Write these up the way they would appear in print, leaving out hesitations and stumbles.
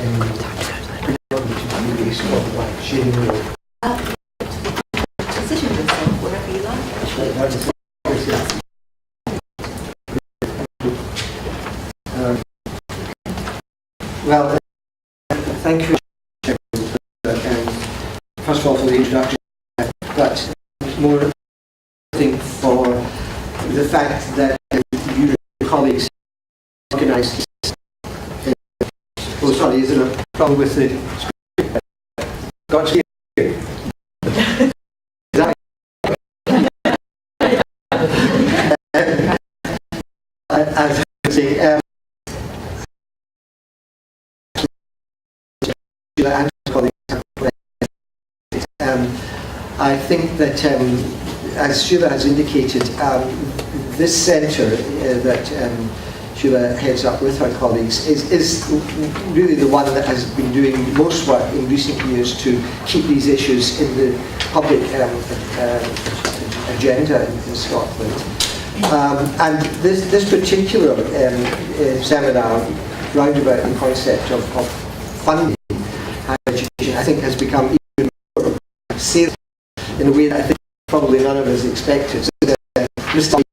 Position yourself wherever you like. Well, thank you, first of all, for the introduction, but more, I think, for the fact that you colleagues organised this. Oh, sorry, is there a problem with the screen? Got to hear. As I say, I think that, as Sheila has indicated, this centre that Sheila heads up with her colleagues is really the one that has been doing most work in recent years to keep these issues in the public agenda in Scotland. And this particular seminar, round about the concept of funding higher education, I think has become even more salient in a way that I think probably none of us expected. So Mr.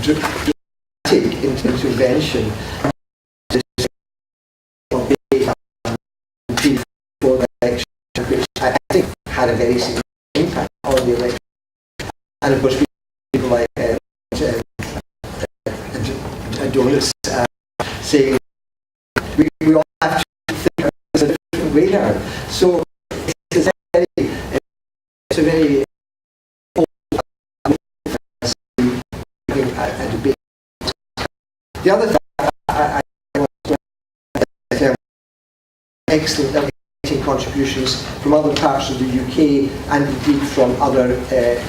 dramatic intervention before the election, which I think had a very significant impact on the election. And of course, people like Adonis saying we all have to think of a different way now. So it's a very old a debate. The other thing I want to excellent contributions from other parts of the UK and indeed from other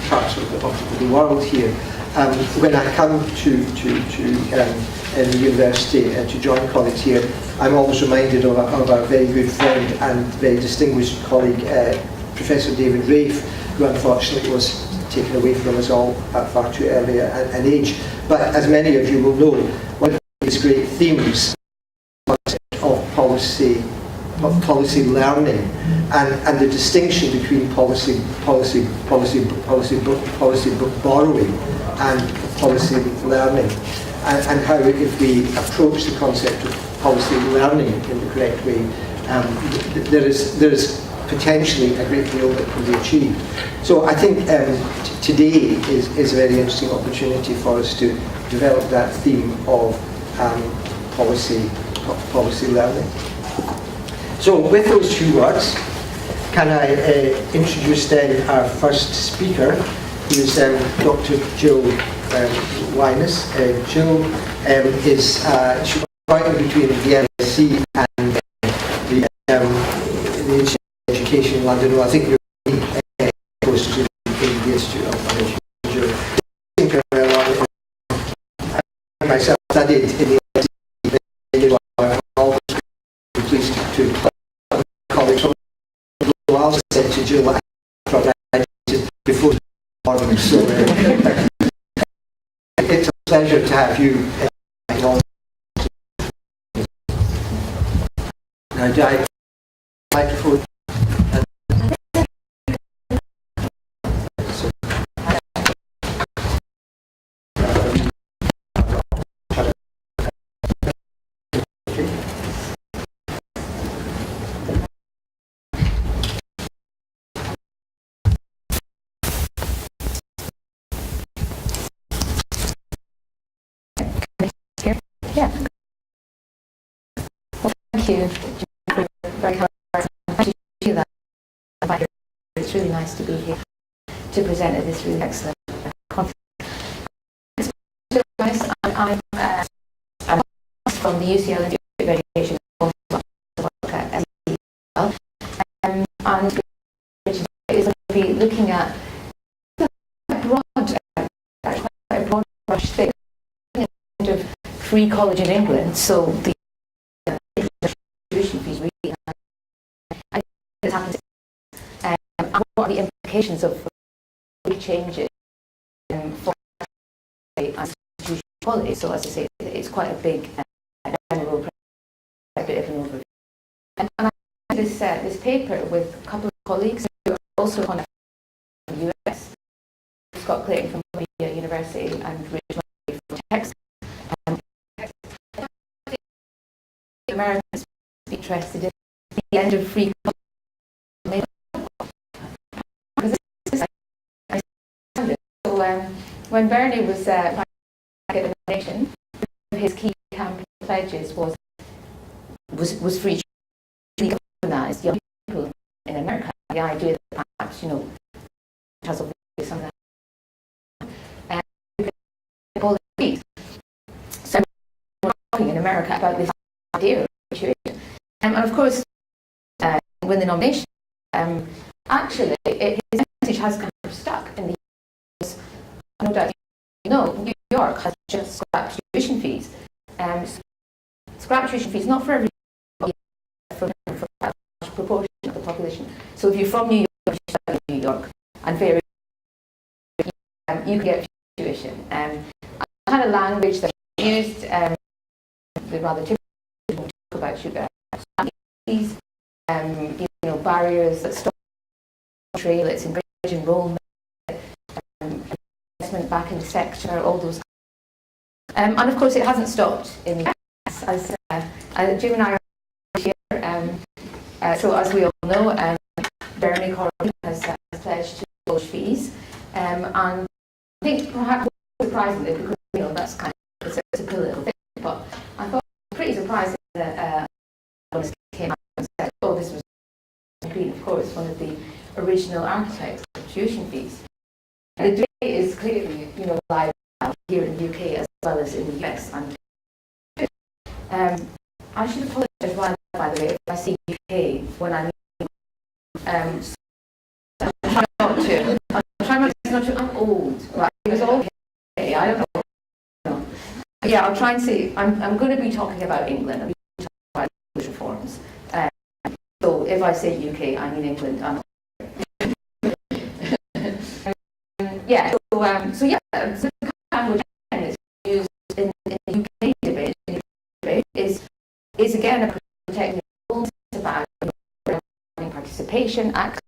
parts of the world here. When I come to the university to join colleagues here, I'm always reminded of our very good friend and very distinguished colleague, Professor David Rafe, who unfortunately was taken away from us all at far too early an age. But as many of you will know, one of his great themes of policy learning and the distinction between policy borrowing and policy learning, and how if we approach the concept of policy learning in the correct way, there is potentially a great deal that can be achieved. So I think today is a very interesting opportunity for us to develop that theme of policy learning. So with those two words, can I introduce then our first speaker, who is Dr. Jill Wyness. Jill is right between the MSc and the education in London. Well, I think you're close to the Institute of Management. I myself studied in the MSc. I'm always pleased to colleagues from the I said to Jill that I graduated before the Parliament, so it's a pleasure to have you on. Now, do I microphone? Yeah. Well, thank you. Very kind. Thank you to that. It's really nice to be here to present at this really excellent conference. I'm from the UCL Institute of Education, and today is going to be looking at quite a broad brush thing of free college in England, so the tuition fees really and it's happened. And what are the implications of changes for institutional quality? So as I say, it's quite a big general And I did this paper with a couple of colleagues who are also on the US, Scott Clayton from Columbia University and Rich Murray from Texas. Americans be interested in the end of free college. So when Bernie was trying to get the nomination, one of his key campaign pledges was free to organise young people in America. The idea that perhaps, has obviously some of that. All the so we're talking in America about this idea of situation. And of course, when the nomination, actually, his message has kind of stuck in the US. No doubt, New York has just scrapped tuition fees. Scrap tuition fees, not for everybody, for a large proportion of the population. So if you're from New York, you study in New York, and very, you can get tuition. The kind of language that's used, the rather typical talk about fees, barriers that stop trail, it's encourage enrollment, investment back into sector, all those. And of course, it hasn't stopped in the US. As Jim and I are here, so as we all know, Bernie Corbyn has pledged to abolish fees, and I think perhaps surprisingly, because that's kind of it's a political thing, but I thought it was pretty surprising that when came out and said, "Oh, this was Green, of course, one of the original architects of tuition fees." The debate is clearly, live here in the UK as well as in the US. And I should apologise, by the way, if I see UK when I mean. I'm trying not to. I'm old. Right? It was all UK. I don't know. Yeah, I'll try and see. I'm going to be talking about England. I'm talking about English reforms. So if I say UK, I mean England. So the language is used in the UK debate is again a protecting about participation, act,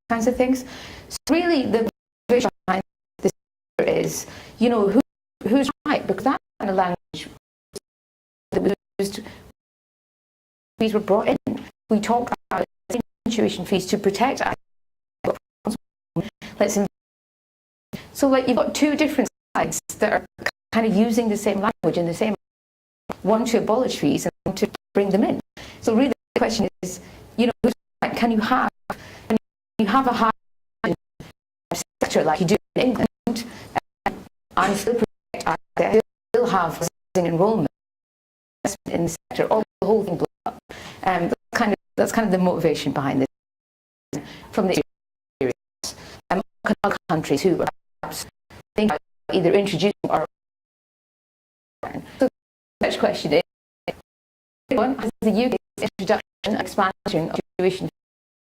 kinds of things. So really, the motivation behind this is, who's right, because that kind of language that we used, fees were brought in. We talked about tuition fees to protect us. So you've got two different sides that are kind of using the same language in the same, one to abolish fees and one to bring them in. So really the question is, can you have a high sector like you do in England and still protect access, still have rising enrollment in the sector, all the whole thing blow up. That's kind of the motivation behind this from the other countries who are perhaps thinking about either introducing or. So the next question is, has the UK's introduction and expansion of tuition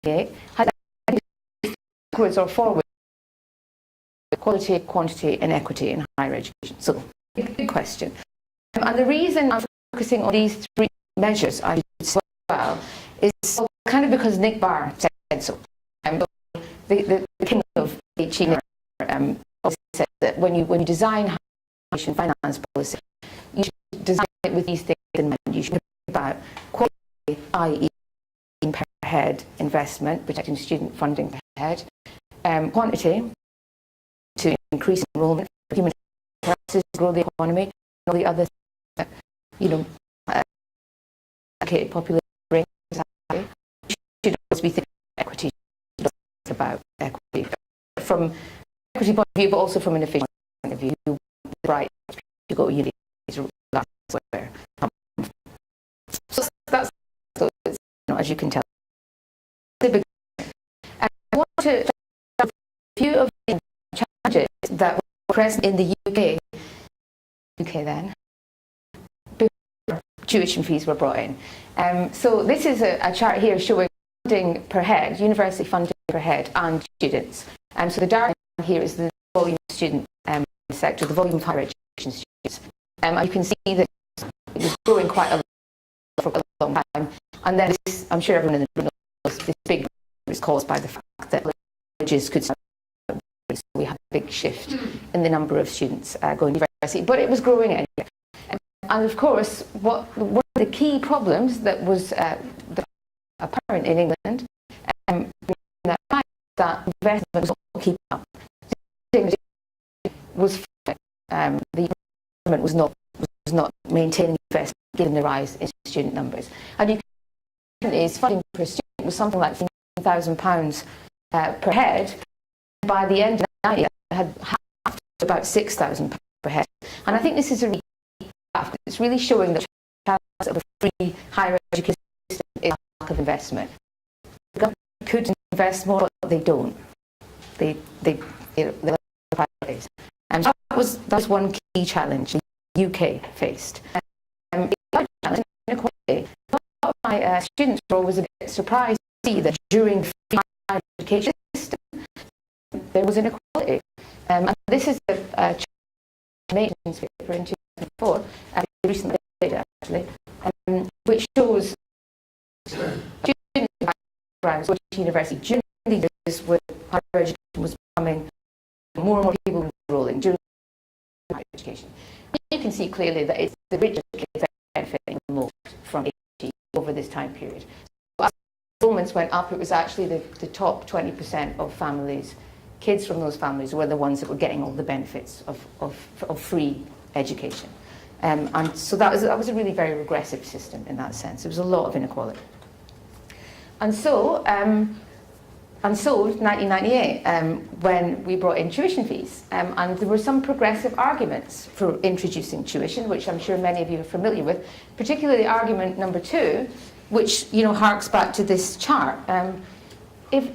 has backwards or forward quality, quantity and equity in higher education? So big question. And the reason I'm focusing on these three measures I so well is kind of because Nick Barr said so. The king of HE said that when you design higher education finance policy, you should design it with these things in mind. You should think about quality, i.e. per head investment, protecting student funding per head, quantity to increase enrollment for human purposes, grow the economy, and all the other things that, educated population brings. You should always be thinking equity, about equity from equity point of view, but also from an efficiency point of view. You right to go uni to where. So that's as you can tell. I want to a few of the challenges that were present in the UK then, before tuition fees were brought in. So this is a chart here showing funding per head, university funding per head, and students. So the dark line here is the volume of student sector, the volume of higher education students. And you can see that it was growing quite a lot for a long time. And then this, I'm sure everyone in the room knows, this big was caused by the fact that colleges could start, so we had a big shift in the number of students going to university, but it was growing anyway. And of course, one of the key problems that was apparent in England that investment was not keeping up. The government was not maintaining investment given the rise in student numbers. And you can is funding per student was something like £15,000 per head. By the end of the year, it had half to about £6,000 per head. And I think this is it's really showing that the chance of a free higher education system is a lack of investment. The government could invest more, but they don't. They prioritize. And that was one key challenge the UK faced. The other challenge, inequality. A lot of my students were always a bit surprised to see that during the free higher education system there was inequality. And this is a maintenance paper in 2004, recently did actually, which shows student backgrounds going to university during the years when higher education was becoming more and more people enrolling during higher education. You can see clearly that it's the richer kids benefiting the most from HE over this time period. So as enrollments went up, it was actually the top 20% of families, kids from those families were the ones that were getting all the benefits of free education. And so that was a really very regressive system in that sense. There was a lot of inequality. And so 1998, when we brought in tuition fees, and there were some progressive arguments for introducing tuition, which I'm sure many of you are familiar with, particularly argument number 2, which harks back to this chart. If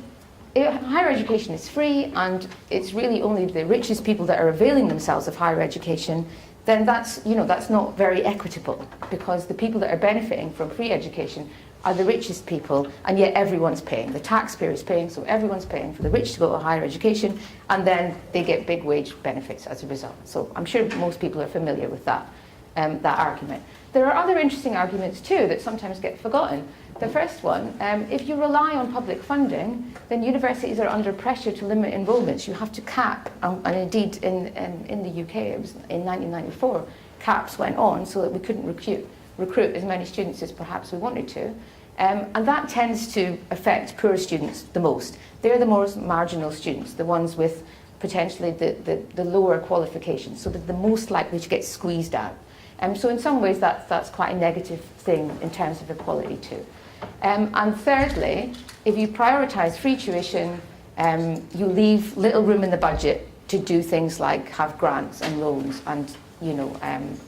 higher education is free and it's really only the richest people that are availing themselves of higher education, then that's not very equitable, because the people that are benefiting from free education are the richest people, and yet everyone's paying. The taxpayer is paying, so everyone's paying for the rich to go to higher education, and then they get big wage benefits as a result. So I'm sure most people are familiar with that argument. There are other interesting arguments too that sometimes get forgotten. The first one, if you rely on public funding, then universities are under pressure to limit enrolments. You have to cap, and indeed in the UK, it was in 1994, caps went on so that we couldn't recruit as many students as perhaps we wanted to. And that tends to affect poor students the most. They're the most marginal students, the ones with potentially the lower qualifications, so they're the most likely to get squeezed out. So in some ways that's quite a negative thing in terms of equality too. And thirdly, if you prioritise free tuition, you leave little room in the budget to do things like have grants and loans and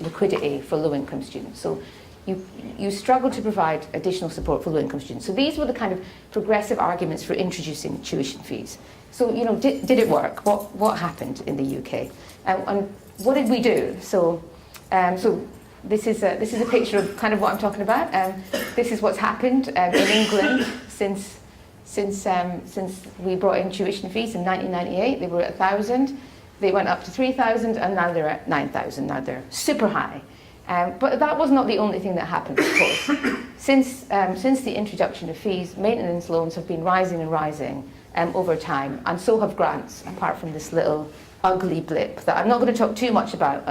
liquidity for low-income students. So you struggle to provide additional support for low-income students. So these were the kind of progressive arguments for introducing tuition fees. So did it work? What happened in the UK? And what did we do? So this is a picture of kind of what I'm talking about. This is what's happened in England since we brought in tuition fees in 1998. They were at 1,000. They went up to 3,000, and now they're at 9,000. Now they're super high. But that was not the only thing that happened, of course. Since the introduction of fees, maintenance loans have been rising and rising over time, and so have grants, apart from this little ugly blip that I'm not going to talk too much about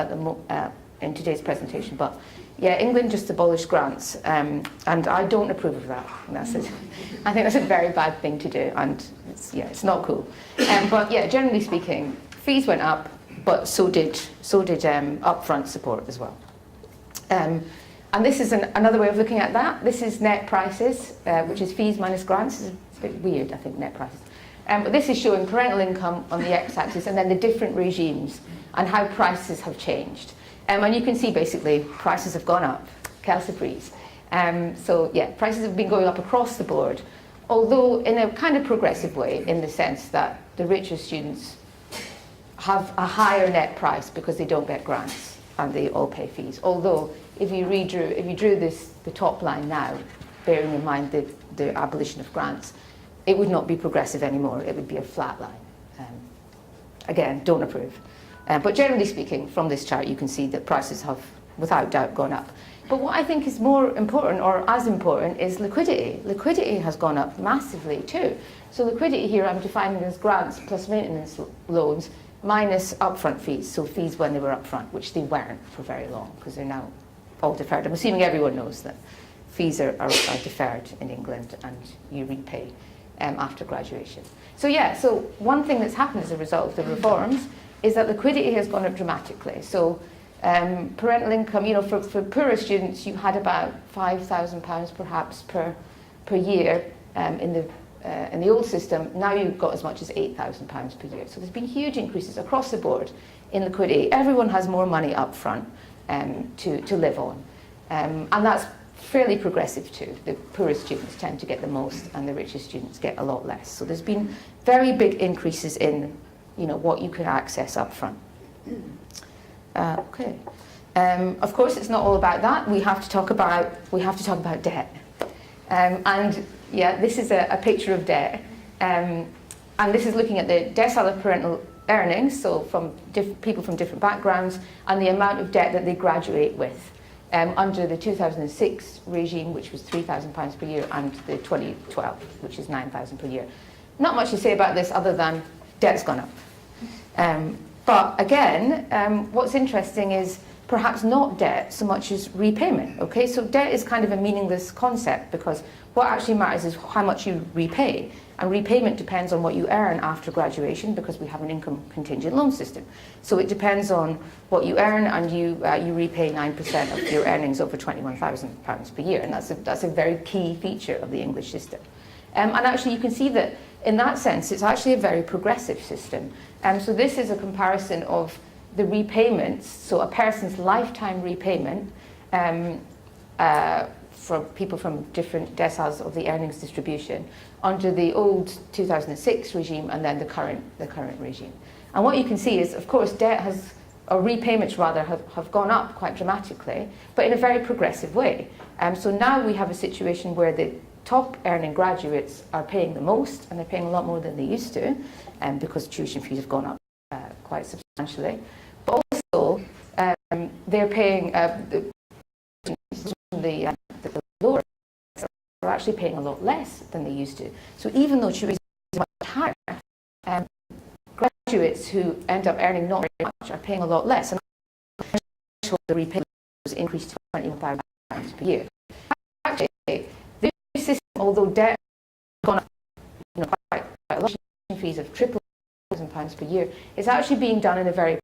in today's presentation. But yeah, England just abolished grants, and I don't approve of that. I think that's a very bad thing to do, and it's not cool. But yeah, generally speaking, fees went up, but so did upfront support as well. And this is another way of looking at that. This is net prices, which is fees minus grants. It's a bit weird, I think, net prices. But this is showing parental income on the x-axis, and then the different regimes and how prices have changed. And you can see basically prices have gone up, quelle surprise. So yeah, prices have been going up across the board, although in a kind of progressive way, in the sense that the richer students have a higher net price because they don't get grants and they all pay fees. Although if you drew the top line now, bearing in mind the abolition of grants, it would not be progressive anymore. It would be a flat line. Again, don't approve. But generally speaking, from this chart, you can see that prices have, without doubt, gone up. But what I think is more important, or as important, is liquidity. Liquidity has gone up massively too. So liquidity here I'm defining as grants plus maintenance loans minus upfront fees, so fees when they were upfront, which they weren't for very long because they're now all deferred. I'm assuming everyone knows that fees are deferred in England and you repay after graduation. So yeah, so one thing that's happened as a result of the reforms is that liquidity has gone up dramatically. So parental income, you know, for poorer students, you had about £5,000 perhaps per year in the old system. Now you've got as much as £8,000 per year. So there's been huge increases across the board in liquidity. Everyone has more money up front to live on. And that's fairly progressive too. The poorest students tend to get the most and the richest students get a lot less. So there's been very big increases in, you know, what you can access up front. Okay. Of course, it's not all about that. We have to talk about debt. And yeah, this is a picture of debt. And this is looking at the decile of parental earnings, so from people from different backgrounds, and the amount of debt that they graduate with under the 2006 regime, which was £3,000 per year, and the 2012, which is £9,000 per year. Not much to say about this other than debt's gone up. But again, what's interesting is perhaps not debt so much as repayment. Okay, so debt is kind of a meaningless concept because what actually matters is how much you repay, and repayment depends on what you earn after graduation because we have an income contingent loan system. So it depends on what you earn, and you repay 9% of your earnings over £21,000 per year, and that's a very key feature of the English system. And actually, you can see that in that sense, it's actually a very progressive system. So this is a comparison of the repayments, so a person's lifetime repayment for people from different deciles of the earnings distribution under the old 2006 regime and then the current regime. And what you can see is, of course, or repayments rather, have gone up quite dramatically, but in a very progressive way. So now we have a situation where the top earning graduates are paying the most, and they're paying a lot more than they used to, because tuition fees have gone up quite substantially. But also, they're paying the lower are actually paying a lot less than they used to. So even though tuition is much higher, graduates who end up earning not very much are paying a lot less, and the repayment was increased to £21,000 per year. Actually, this system, although debt has gone up, you know, quite a lot, fees of £3,000 per year, is actually being done in a very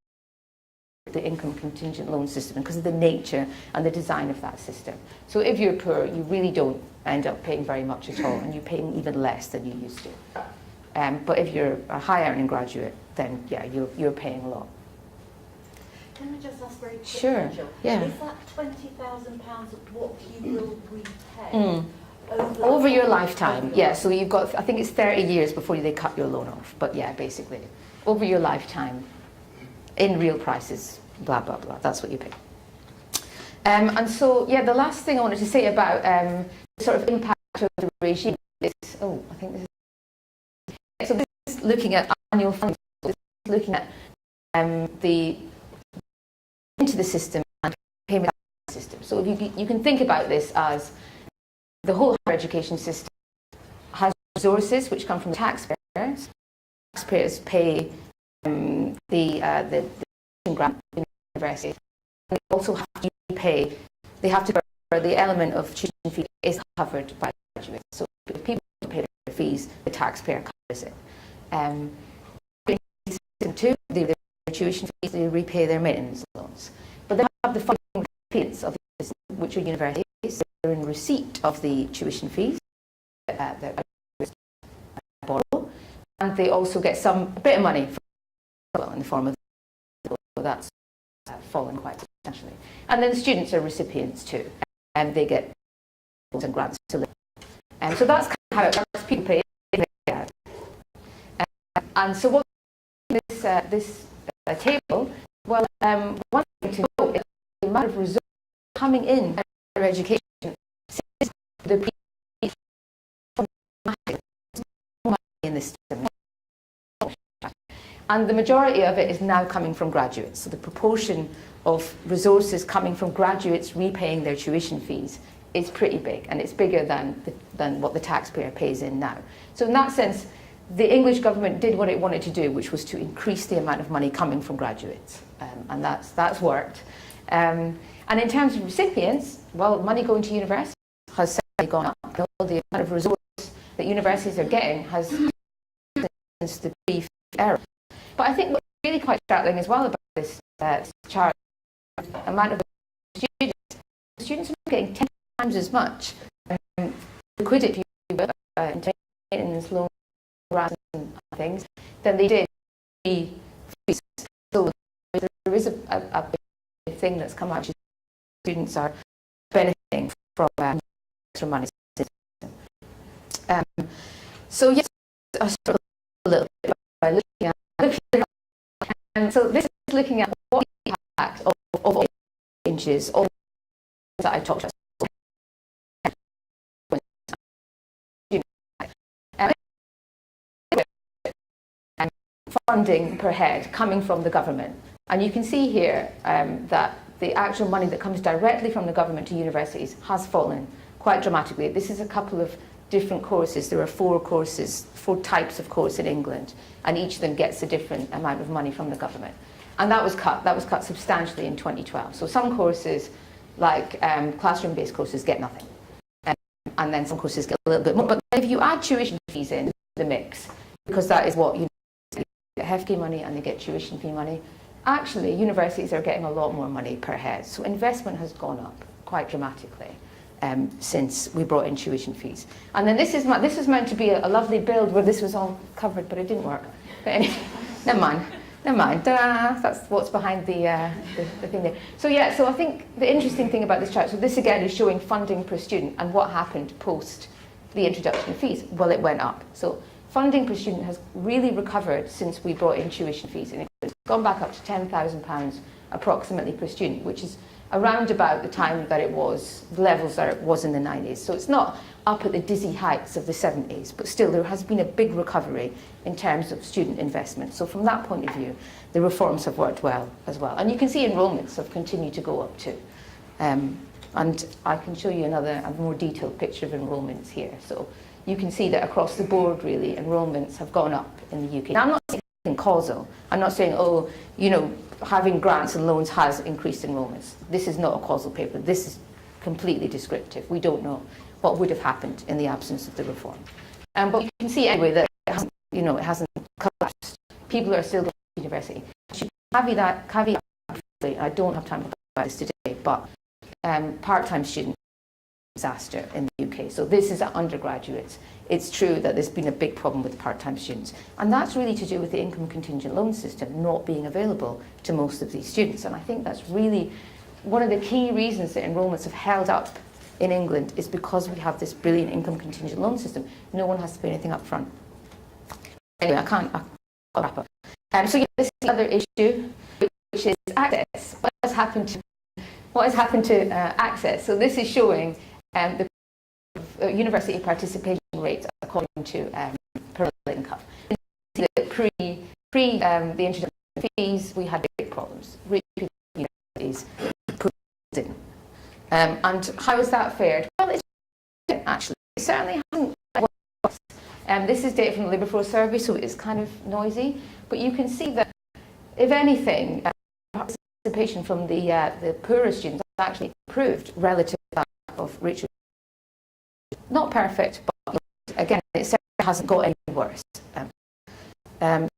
the income contingent loan system because of the nature and the design of that system. So if you're poor, you really don't end up paying very much at all, and you're paying even less than you used to. But if you're a high earning graduate, then yeah, you're paying a lot. Can I just ask very quickly? Sure. Yeah. Is that £20,000 of what you will repay? Over your lifetime, yeah. So you've got, I think it's 30 years before they cut your loan off. But yeah, basically, over your lifetime, in real prices, blah, blah, blah. That's what you pay. And so, yeah, the last thing I wanted to say about the sort of impact of the regime is, I think this is, so this is looking at annual funding, this is looking at into the system and payment system. So if you can think about this as the whole higher education system has resources which come from the taxpayers. Taxpayers pay the grant in university. They also have to pay. They have to cover the element of tuition fee is covered by graduates. So if people pay their fees, the taxpayer covers it. Too, their tuition fees, they repay their maintenance loans. But they have the funding recipients of the system, which are universities. They're in receipt of the tuition fees that borrow, and they also get a bit of money in the form of that's fallen quite substantially. And then students are recipients too, and they get and grants to live. So that's kind of how it works. People pay it. And so what this table? Well, one thing to note is the amount of resources coming in higher education since the money in this system. And the majority of it is now coming from graduates. So the proportion of resources coming from graduates repaying their tuition fees is pretty big, and it's bigger than what the taxpayer pays in now. So in that sense, the English government did what it wanted to do, which was to increase the amount of money coming from graduates, and that's worked. And in terms of recipients, well, money going to universities has certainly gone up. The amount of resources that universities are getting has since the pre-era. But I think what's really quite startling as well about this chart, the amount of students are getting 10 times as much liquidity in maintenance, loan, grants and things than they did pre-fees. So there is a big thing that's come out. Students are benefiting from extra money. So yes, I struggle a little bit by looking at. And so this is looking at what the impact of all changes, all that I talked about. Funding per head coming from the government. And you can see here that the actual money that comes directly from the government to universities has fallen quite dramatically. This is a couple of different courses. There are 4 courses, 4 types of course in England, and each of them gets a different amount of money from the government. And that was cut substantially in 2012. So some courses, like classroom-based courses, get nothing. And then some courses get a little bit more. But if you add tuition fees in the mix, because that is what you get hefty money and they get tuition fee money, actually universities are getting a lot more money per head. So investment has gone up quite dramatically since we brought in tuition fees. And then this is meant to be a lovely build where this was all covered, but it didn't work. But anyway, never mind. That's what's behind the thing there. So yeah, so I think the interesting thing about this chart, so this again is showing funding per student and what happened post the introduction of fees. Well, it went up. So funding per student has really recovered since we brought in tuition fees. And it's gone back up to £10,000 approximately per student, which is around about the time that it was, the levels that it was in the 90s. So it's not up at the dizzy heights of the 70s, but still there has been a big recovery in terms of student investment. So from that point of view, the reforms have worked well as well. And you can see enrolments have continued to go up too. And I can show you a more detailed picture of enrolments here. So you can see that across the board, really, enrolments have gone up in the UK. Now, I'm not saying causal. I'm not saying, oh, you know, having grants and loans has increased enrolments. This is not a causal paper. This is completely descriptive. We don't know what would have happened in the absence of the reform. But you can see anyway that it hasn't, it hasn't collapsed. People are still going to university. I should caveat, I don't have time to talk about this today, but part-time students disaster in the UK. So this is at undergraduates. It's true that there's been a big problem with part-time students, and that's really to do with the income contingent loan system not being available to most of these students. And I think that's really one of the key reasons that enrolments have held up in England is because we have this brilliant income contingent loan system. No one has to pay anything up front. Anyway, I'll wrap up. So yeah, this is the other issue, which is access. What has happened to access? So this is showing the university participation rates according to per income. You can see that pre the introduction of fees, we had big problems. Rich people in universities put in. And how has that fared? Well, it's actually. It certainly hasn't worked. This is data from the Labour Force Survey, so it's kind of noisy. But you can see that, if anything, participation from the poorer students has actually improved relative to that of richer. Not perfect, but again, it certainly hasn't got any worse. That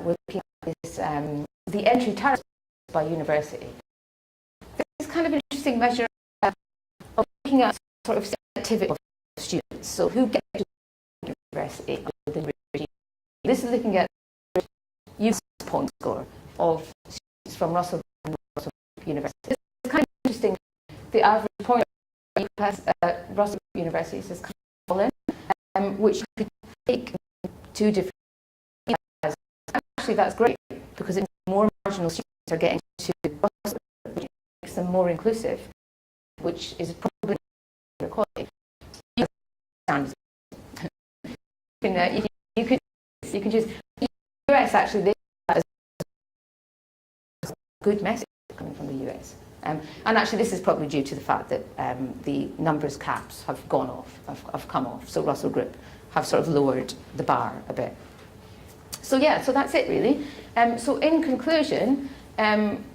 we're looking at is the entry tariff by university. This is kind of an interesting measure of looking at sort of sensitivity of students. So who gets to university within regime? This is looking at use point score of students from Russell University. It's kind of interesting. The average point Russell University has fallen, which could take 2 different years. Actually, that's great because it means more marginal students are getting to Russell, which makes them more inclusive, which is probably equality. You can choose. US actually they good message coming from the US. And actually this is probably due to the fact that the numbers caps have gone off, have come off. So Russell Group have sort of lowered the bar a bit. So yeah, so that's it really. So in conclusion,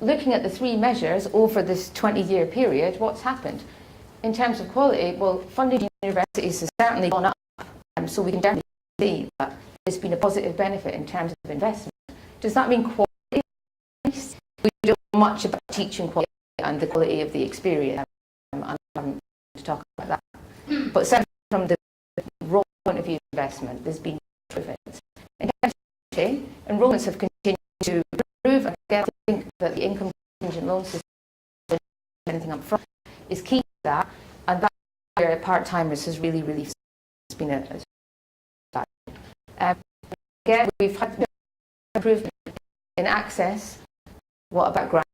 looking at the three measures over this 20-year period, what's happened? In terms of quality, well, funding universities has certainly gone up, so we can definitely see that there's been a positive benefit in terms of investment. Does that mean quality? We don't know much about teaching quality and the quality of the experience, and I'm going to talk about that. But certainly from the raw point of view of investment, there's been improvements. In terms of quality, enrolments have continued to improve, and again, I think that the income contingent loan system, anything up front, is key to that, and that where part-timers has really been a again, we've had improvement in access. What about grant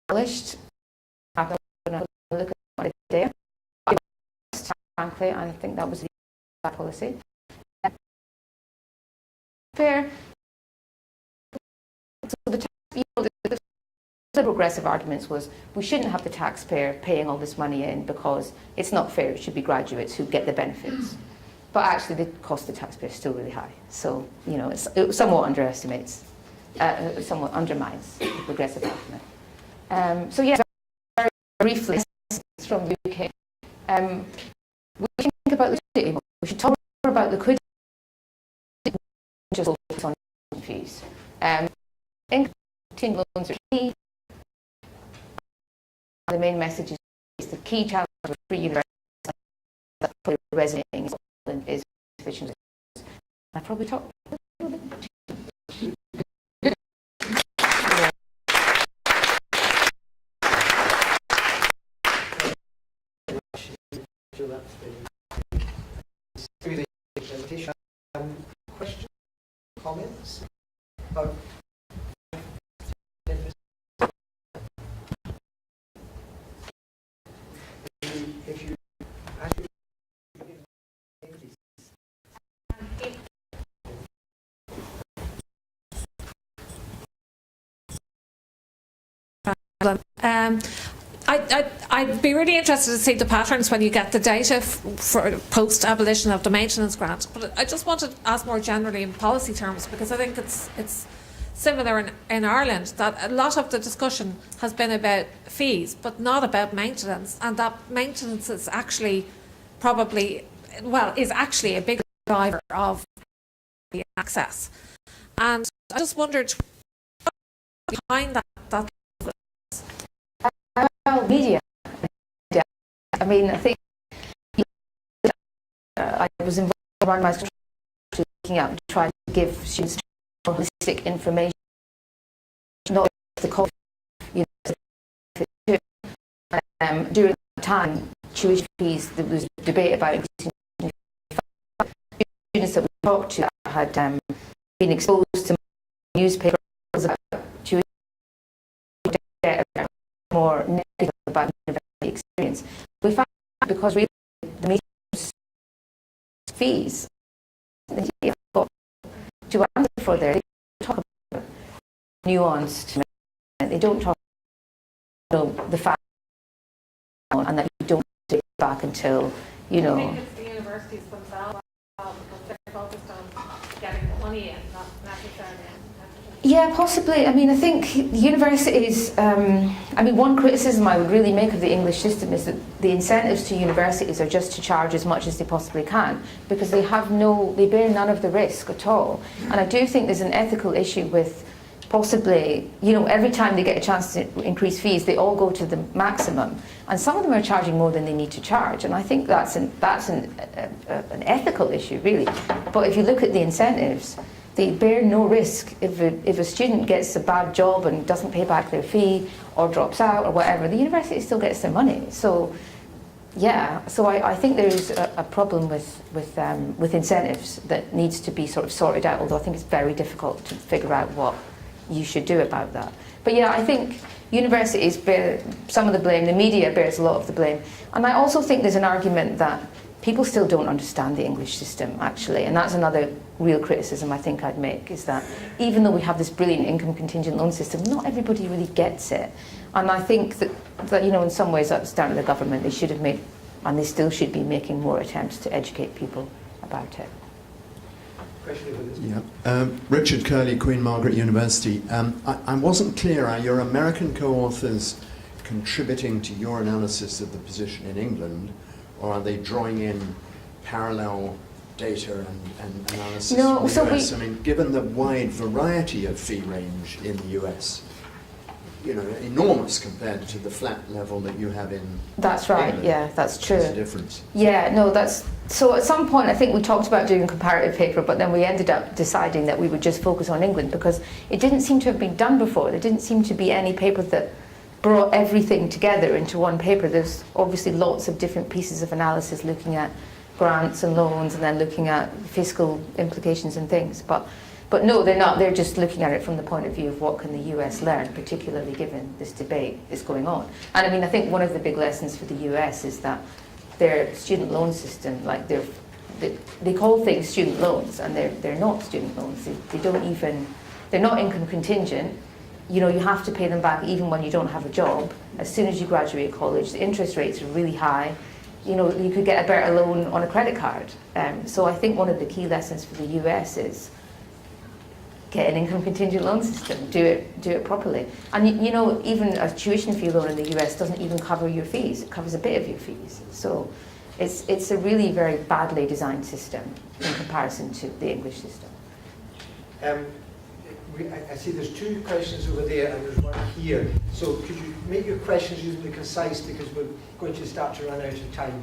published? I'm going to look at what it did. Frankly, I think that was the policy. Fair. So the progressive arguments was we shouldn't have the taxpayer paying all this money in because it's not fair. It should be graduates who get the benefits. But actually, the cost of the taxpayer is still really high. So, you know, it somewhat underestimates, somewhat undermines the progressive argument. So, yeah, very briefly from the UK, we should think about liquidity. We should talk more about liquidity, just focus on fees. Income loans are key. The main message is the key challenge for free universities that probably resonating is sufficient. I probably talked a little bit. Questions, comments? If you actually I'd be really interested to see the patterns when you get the data for post-abolition of the maintenance grant. But I just want to ask more generally in policy terms, because I think it's similar in Ireland, that a lot of the discussion has been about fees, but not about maintenance, and that maintenance is actually actually a big driver of the access. And I just wondered behind that. Media. I mean, I think I was involved in randomised looking at trying to give students more holistic information, not the cost, you know, during that time, tuition fees, there was debate about increasing students that we talked to that had been exposed to newspapers about tuition more negative about university experience. We found because really the meetings fees that you've got to answer for there, they talk about nuanced, they don't talk about the fact and that you don't take it back until, you know. I think it's the universities themselves because they're focused on getting the money in, not necessarily. Yeah, possibly. I mean, I think universities, one criticism I would really make of the English system is that the incentives to universities are just to charge as much as they possibly can because they bear none of the risk at all. And I do think there's an ethical issue with possibly, you know, every time they get a chance to increase fees, they all go to the maximum. And some of them are charging more than they need to charge. And I think that's an ethical issue, really. But if you look at the incentives, they bear no risk. If a student gets a bad job and doesn't pay back their fee or drops out or whatever, the university still gets their money. So, yeah. So I think there's a problem with incentives that needs to be sort of sorted out. Although I think it's very difficult to figure out what you should do about that. But yeah, I think universities bear some of the blame. The media bears a lot of the blame. And I also think there's an argument that people still don't understand the English system, actually. And that's another real criticism I think I'd make, is that even though we have this brilliant income contingent loan system, not everybody really gets it. And I think that in some ways, at the start of the government, they should have made, and they still should be making more attempts to educate people about it. Yeah. Richard Curley, Queen Margaret University. I wasn't clear, are your American co-authors contributing to your analysis of the position in England, or are they drawing in parallel data and analysis No, from the so US? I mean, given the wide variety of fee range in the US, enormous compared to the flat level that you have in That's right, England. yeah, that's true. There's a difference. Yeah, no, so at some point I think we talked about doing a comparative paper, but then we ended up deciding that we would just focus on England because it didn't seem to have been done before. There didn't seem to be any paper that brought everything together into one paper. There's obviously lots of different pieces of analysis looking at grants and loans and then looking at fiscal implications and things. But no, they're not. They're just looking at it from the point of view of what can the US learn, particularly given this debate is going on. And I mean, I think one of the big lessons for the US is that their student loan system, like they call things student loans, and they're not student loans. They're not income contingent. You have to pay them back even when you don't have a job. As soon as you graduate college, the interest rates are really high. You could get a better loan on a credit card. So I think one of the key lessons for the US is get an income contingent loan system, do it properly. And even a tuition fee loan in the US doesn't even cover your fees, it covers a bit of your fees. So it's a really very badly designed system in comparison to the English system. I see there's two questions over there and there's one here. So could you make your questions reasonably concise because we're going to start to run out of time.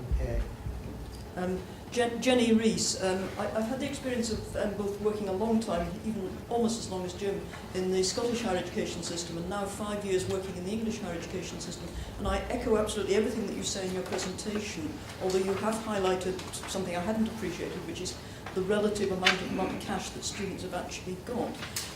Jenny Rees, I've had the experience of both working a long time, even almost as long as Jim, in the Scottish higher education system, and now 5 years working in the English higher education system. And I echo absolutely everything that you say in your presentation, although you have highlighted something I hadn't appreciated, which is the relative amount of cash that students have actually got.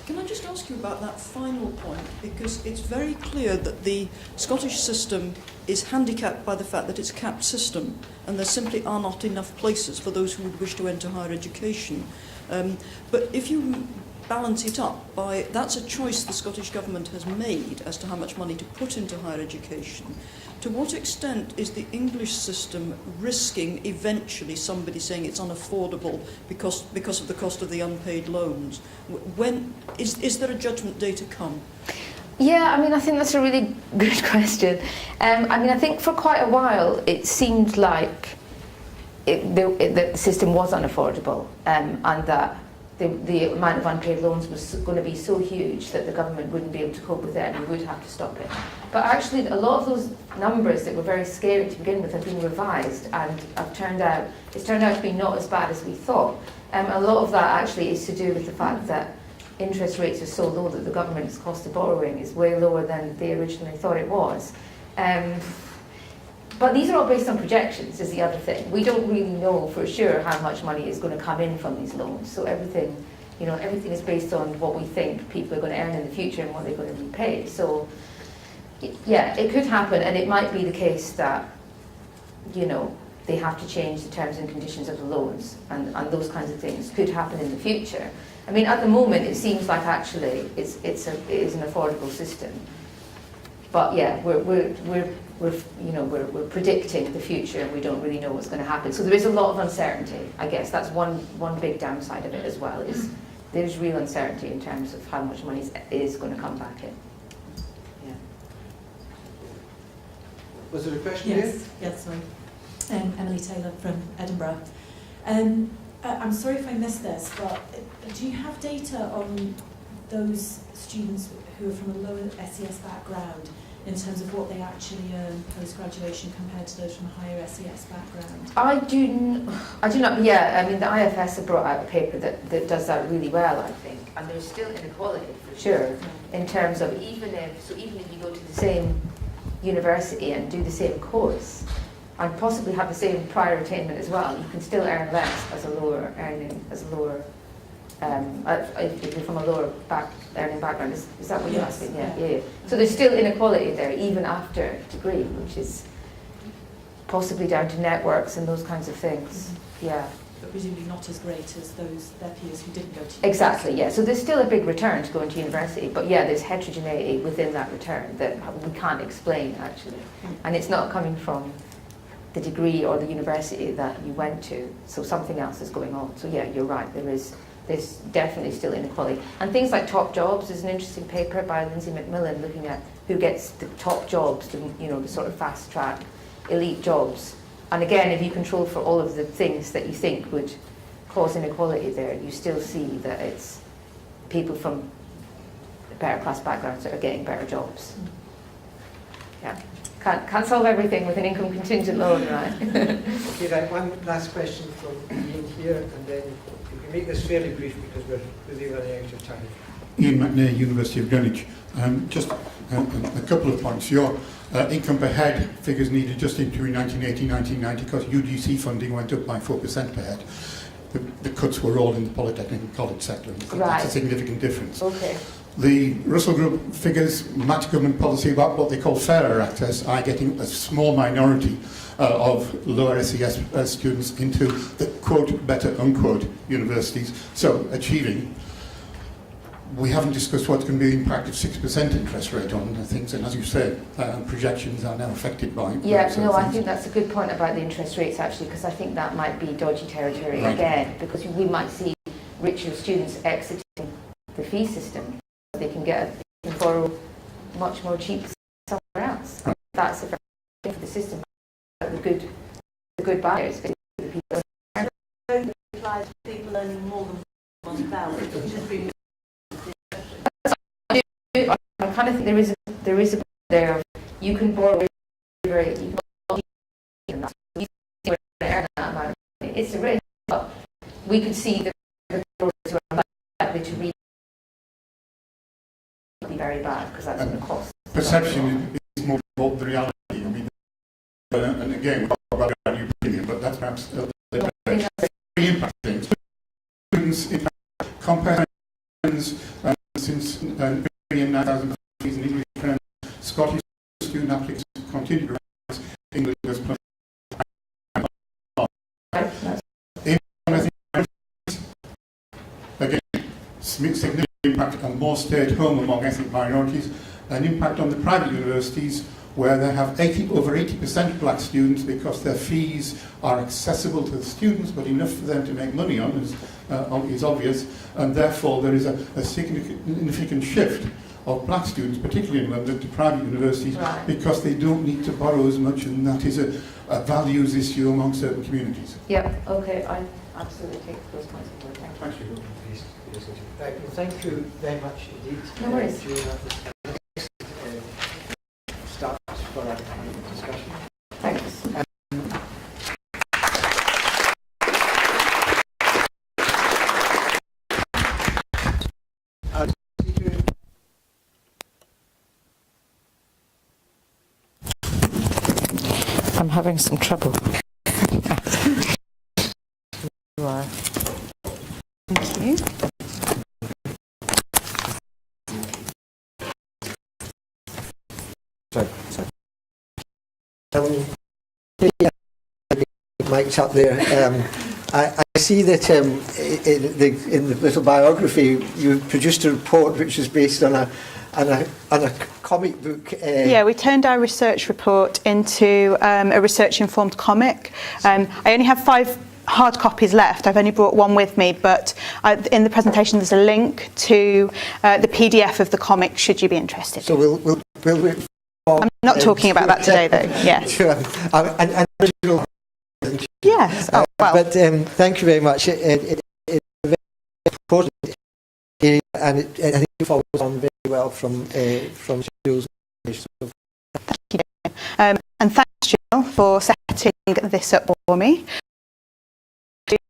Can I just ask you about that final point? Because it's very clear that the Scottish system is handicapped by the fact that it's a capped system, and there simply are not enough places for those who would wish to enter higher education. But if you balance it up by, that's a choice the Scottish Government has made as to how much money to put into higher education. To what extent is the English system risking eventually somebody saying it's unaffordable because of the cost of the unpaid loans? When is there a judgment day to come? Yeah, I mean, I think that's a really good question. I think for quite a while it seemed like the system was unaffordable, and that the amount of unpaid loans was going to be so huge that the government wouldn't be able to cope with it and we would have to stop it. But actually, a lot of those numbers that were very scary to begin with have been revised and it's turned out to be not as bad as we thought. A lot of that actually is to do with the fact that interest rates are so low that the government's cost of borrowing is way lower than they originally thought it was. But these are all based on projections, is the other thing. We don't really know for sure how much money is going to come in from these loans. So everything is based on what we think people are going to earn in the future and what they're going to repay. So, yeah, it could happen, and it might be the case that, they have to change the terms and conditions of the loans, and those kinds of things could happen in the future. I mean, at the moment, it seems like actually it is an affordable system. But yeah, we're predicting the future, and we don't really know what's going to happen. So there is a lot of uncertainty. I guess that's one big downside of it as well. Is there's real uncertainty in terms of how much money is going to come back in. Yeah. Was there a question Yes, here? yes, sorry. Emily Taylor from Edinburgh. I'm sorry if I missed this, but do you have data on those students who are from a lower SES background in terms of what they actually earn post-graduation compared to those from a higher SES background? I do not, yeah, I mean, the IFS have brought out a paper that does that really well, I think, and there's still inequality for sure, in terms of even if you go to the same university and do the same course, and possibly have the same prior attainment as well, you can still earn less as a lower if you're from a lower earning background. Is that what you're asking? Yeah. So there's still inequality there, even after degree, which is possibly down to networks and those kinds of things. Yeah. But presumably not as great as their peers who didn't go to Exactly, yeah. So there's still a big return to going to university, but yeah, there's heterogeneity within that return that we can't explain, actually. And it's not coming from the degree or the university that you went to, so something else is going on. So yeah, you're right, there's definitely still inequality. And things like top jobs, there's an interesting paper by Lindsay McMillan looking at who gets the top jobs, the sort of fast track elite jobs. And again, if you control for all of the things that you think would cause inequality there, you still see that it's people from better class backgrounds that are getting better jobs. Yeah. Can't solve everything with an income contingent loan, right? Okay, right, one last question from Ian here, and then you can make this fairly brief because we're really running out of time. Ian McNair, University of Greenwich. Just a couple of points. Your income per head figures needed just in between 1980-1990 because UGC funding went up by 4% per head. The cuts were all in the polytechnic and college sector. I think that's a significant difference. Okay. The Russell Group figures match government policy about what they call fairer access, i.e. getting a small minority of lower SES students into the quote better unquote universities, so achieving. We haven't discussed what's going to be the impact of 6% interest rate on things, and as you said, projections are now affected by. Yeah, no, I think that's a good point about the interest rates actually, because I think that might be dodgy territory again, because we might see richer students exiting the fee system. They can borrow much more cheap somewhere else. And that's a very good for the system. The good buyers, the people. It applies to people earning more than 1,000, which has been. I kind of think there is a there of you can borrow very you can earn that amount of money. It's a risk, but we could see the borrowers who are likely to read be very bad because that's going to cost. Perception is more about the reality. I mean, and again, we talk about a new opinion, but that's perhaps the impact things. Students, in fact, comparisons since 9,000 in English and Scottish student applicants continue to rise. English as plus. Again, significant impact on more stay at home among ethnic minorities, an impact on the private universities where they have over 80% black students because their fees are accessible to the students but enough for them to make money on is obvious, and therefore there is a significant shift of black students, particularly in London, to private universities because they don't need to borrow as much, and that is a values issue among certain communities. Yeah, okay, I absolutely take those points of view. Thank you. Right, well, thank you very much indeed. No worries. Start for our discussion. Thanks. I'm having some trouble. You are. Thank you. Sorry. Mike's up there. I see that in the little biography you produced a report which is based on a comic book. Yeah, we turned our research report into a research-informed comic. I only have 5 hard copies left. I've only brought one with me, but in the presentation there's a link to the PDF of the comic should you be interested. So we'll I'm not talking about that today, though. Yeah. Sure. An original. Yes. Oh, well. But thank you very much. It's very important, and I think it follows on very well from Jules. So. Thank you. And thanks, Jill, for setting this up for me.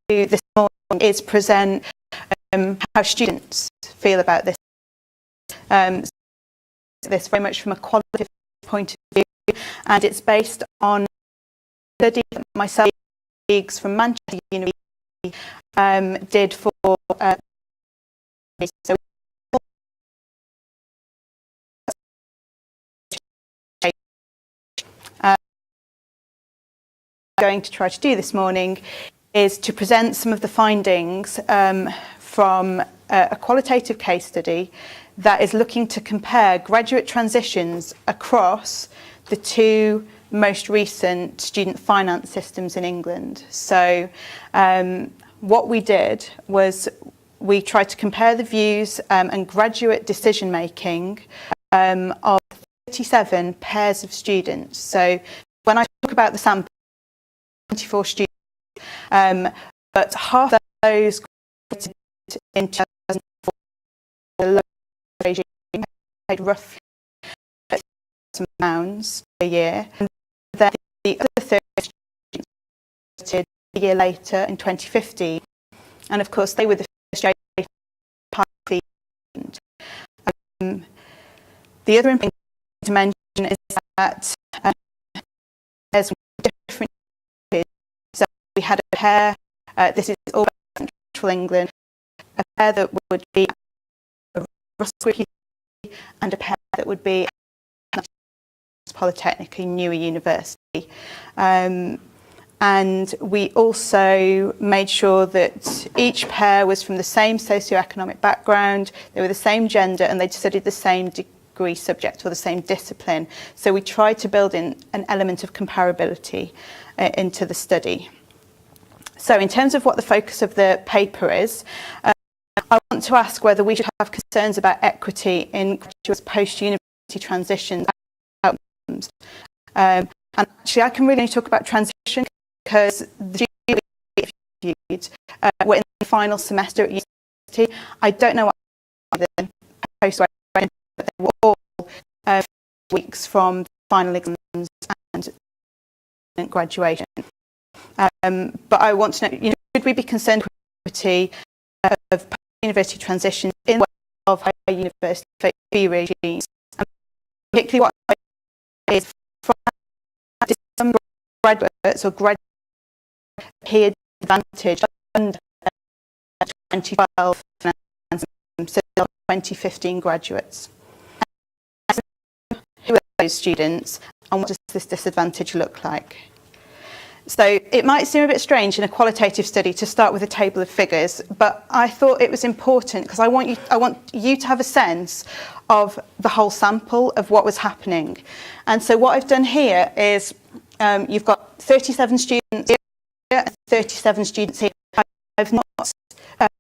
This morning is present how students feel about this. This very much from a qualitative point of view, and it's based on a study that myself and colleagues from Manchester University did for so going to try to do this morning is to present some of the findings from a qualitative case study that is looking to compare graduate transitions across the two most recent student finance systems in England. So what we did was we tried to compare the views and graduate decision making of 37 pairs of students. So when I talk about the sample, 24 students, but half of those graduated in 2004, the local regime paid roughly £1,000 a year. And then the other 30 students graduated a year later in 2015. And of course, they were the first generation part of the event. The other important thing to mention is that there's different periods. So we had a pair, this is all about central England, a pair that would be Russell and a pair that would be Polytechnic in Newer University. And we also made sure that each pair was from the same socioeconomic background, they were the same gender, and they'd studied the same degree subject or the same discipline. So we tried to build in an element of comparability into the study. So in terms of what the focus of the paper is, I want to ask whether we should have concerns about equity in graduates post-university transitions outcomes. And actually I can really only talk about transition because the students interviewed were in the final semester at university. I don't know what the post-graduate, but they were all weeks from the final exams and graduation. But I want to know, should we be concerned with equity of post-university transitions in the way of higher university fee regimes? And particularly what is from some graduates or graduate peer advantage under 2012 and so 2015 graduates. Who are those students and what does this disadvantage look like? So it might seem a bit strange in a qualitative study to start with a table of figures, but I thought it was important because I want you to have a sense of the whole sample of what was happening. And so what I've done here is you've got 37 students here and 37 students here. I've not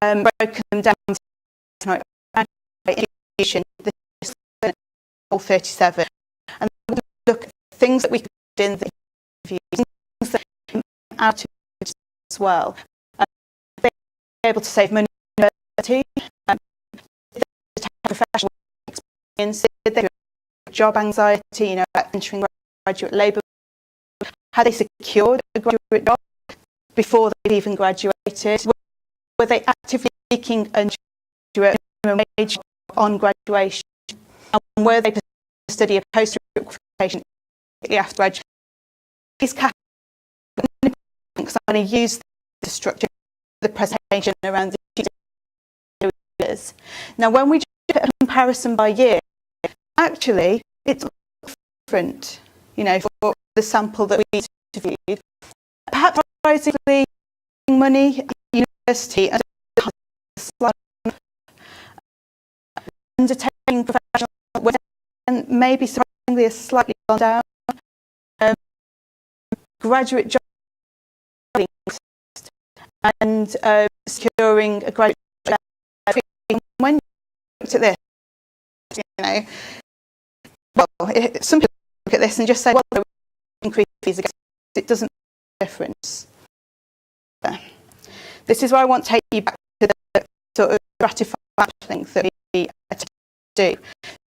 broken them down to institution, all 37. And we'll look at things that we could do in the interviews, things that came out of it as well. Be able to save money on university, professional experience, job anxiety, about entering graduate labour. Had they secured a graduate job before they'd even graduated? Were they actively seeking a graduate minimum wage on graduation? And were they to study a postgraduate qualification after graduation? These categories, because I'm going to use the structure of the presentation around the years. Now, when we do a comparison by year, actually, it's different, for the sample that we interviewed. Perhaps surprisingly, money at university and undertaking professional work, and maybe surprisingly a slightly gone down. Graduate job and securing a graduate job. When you looked at this, well, some people look at this and just say, well, we increase fees again. It doesn't make a difference. This is where I want to take you back to the sort of gratifying sampling that we do.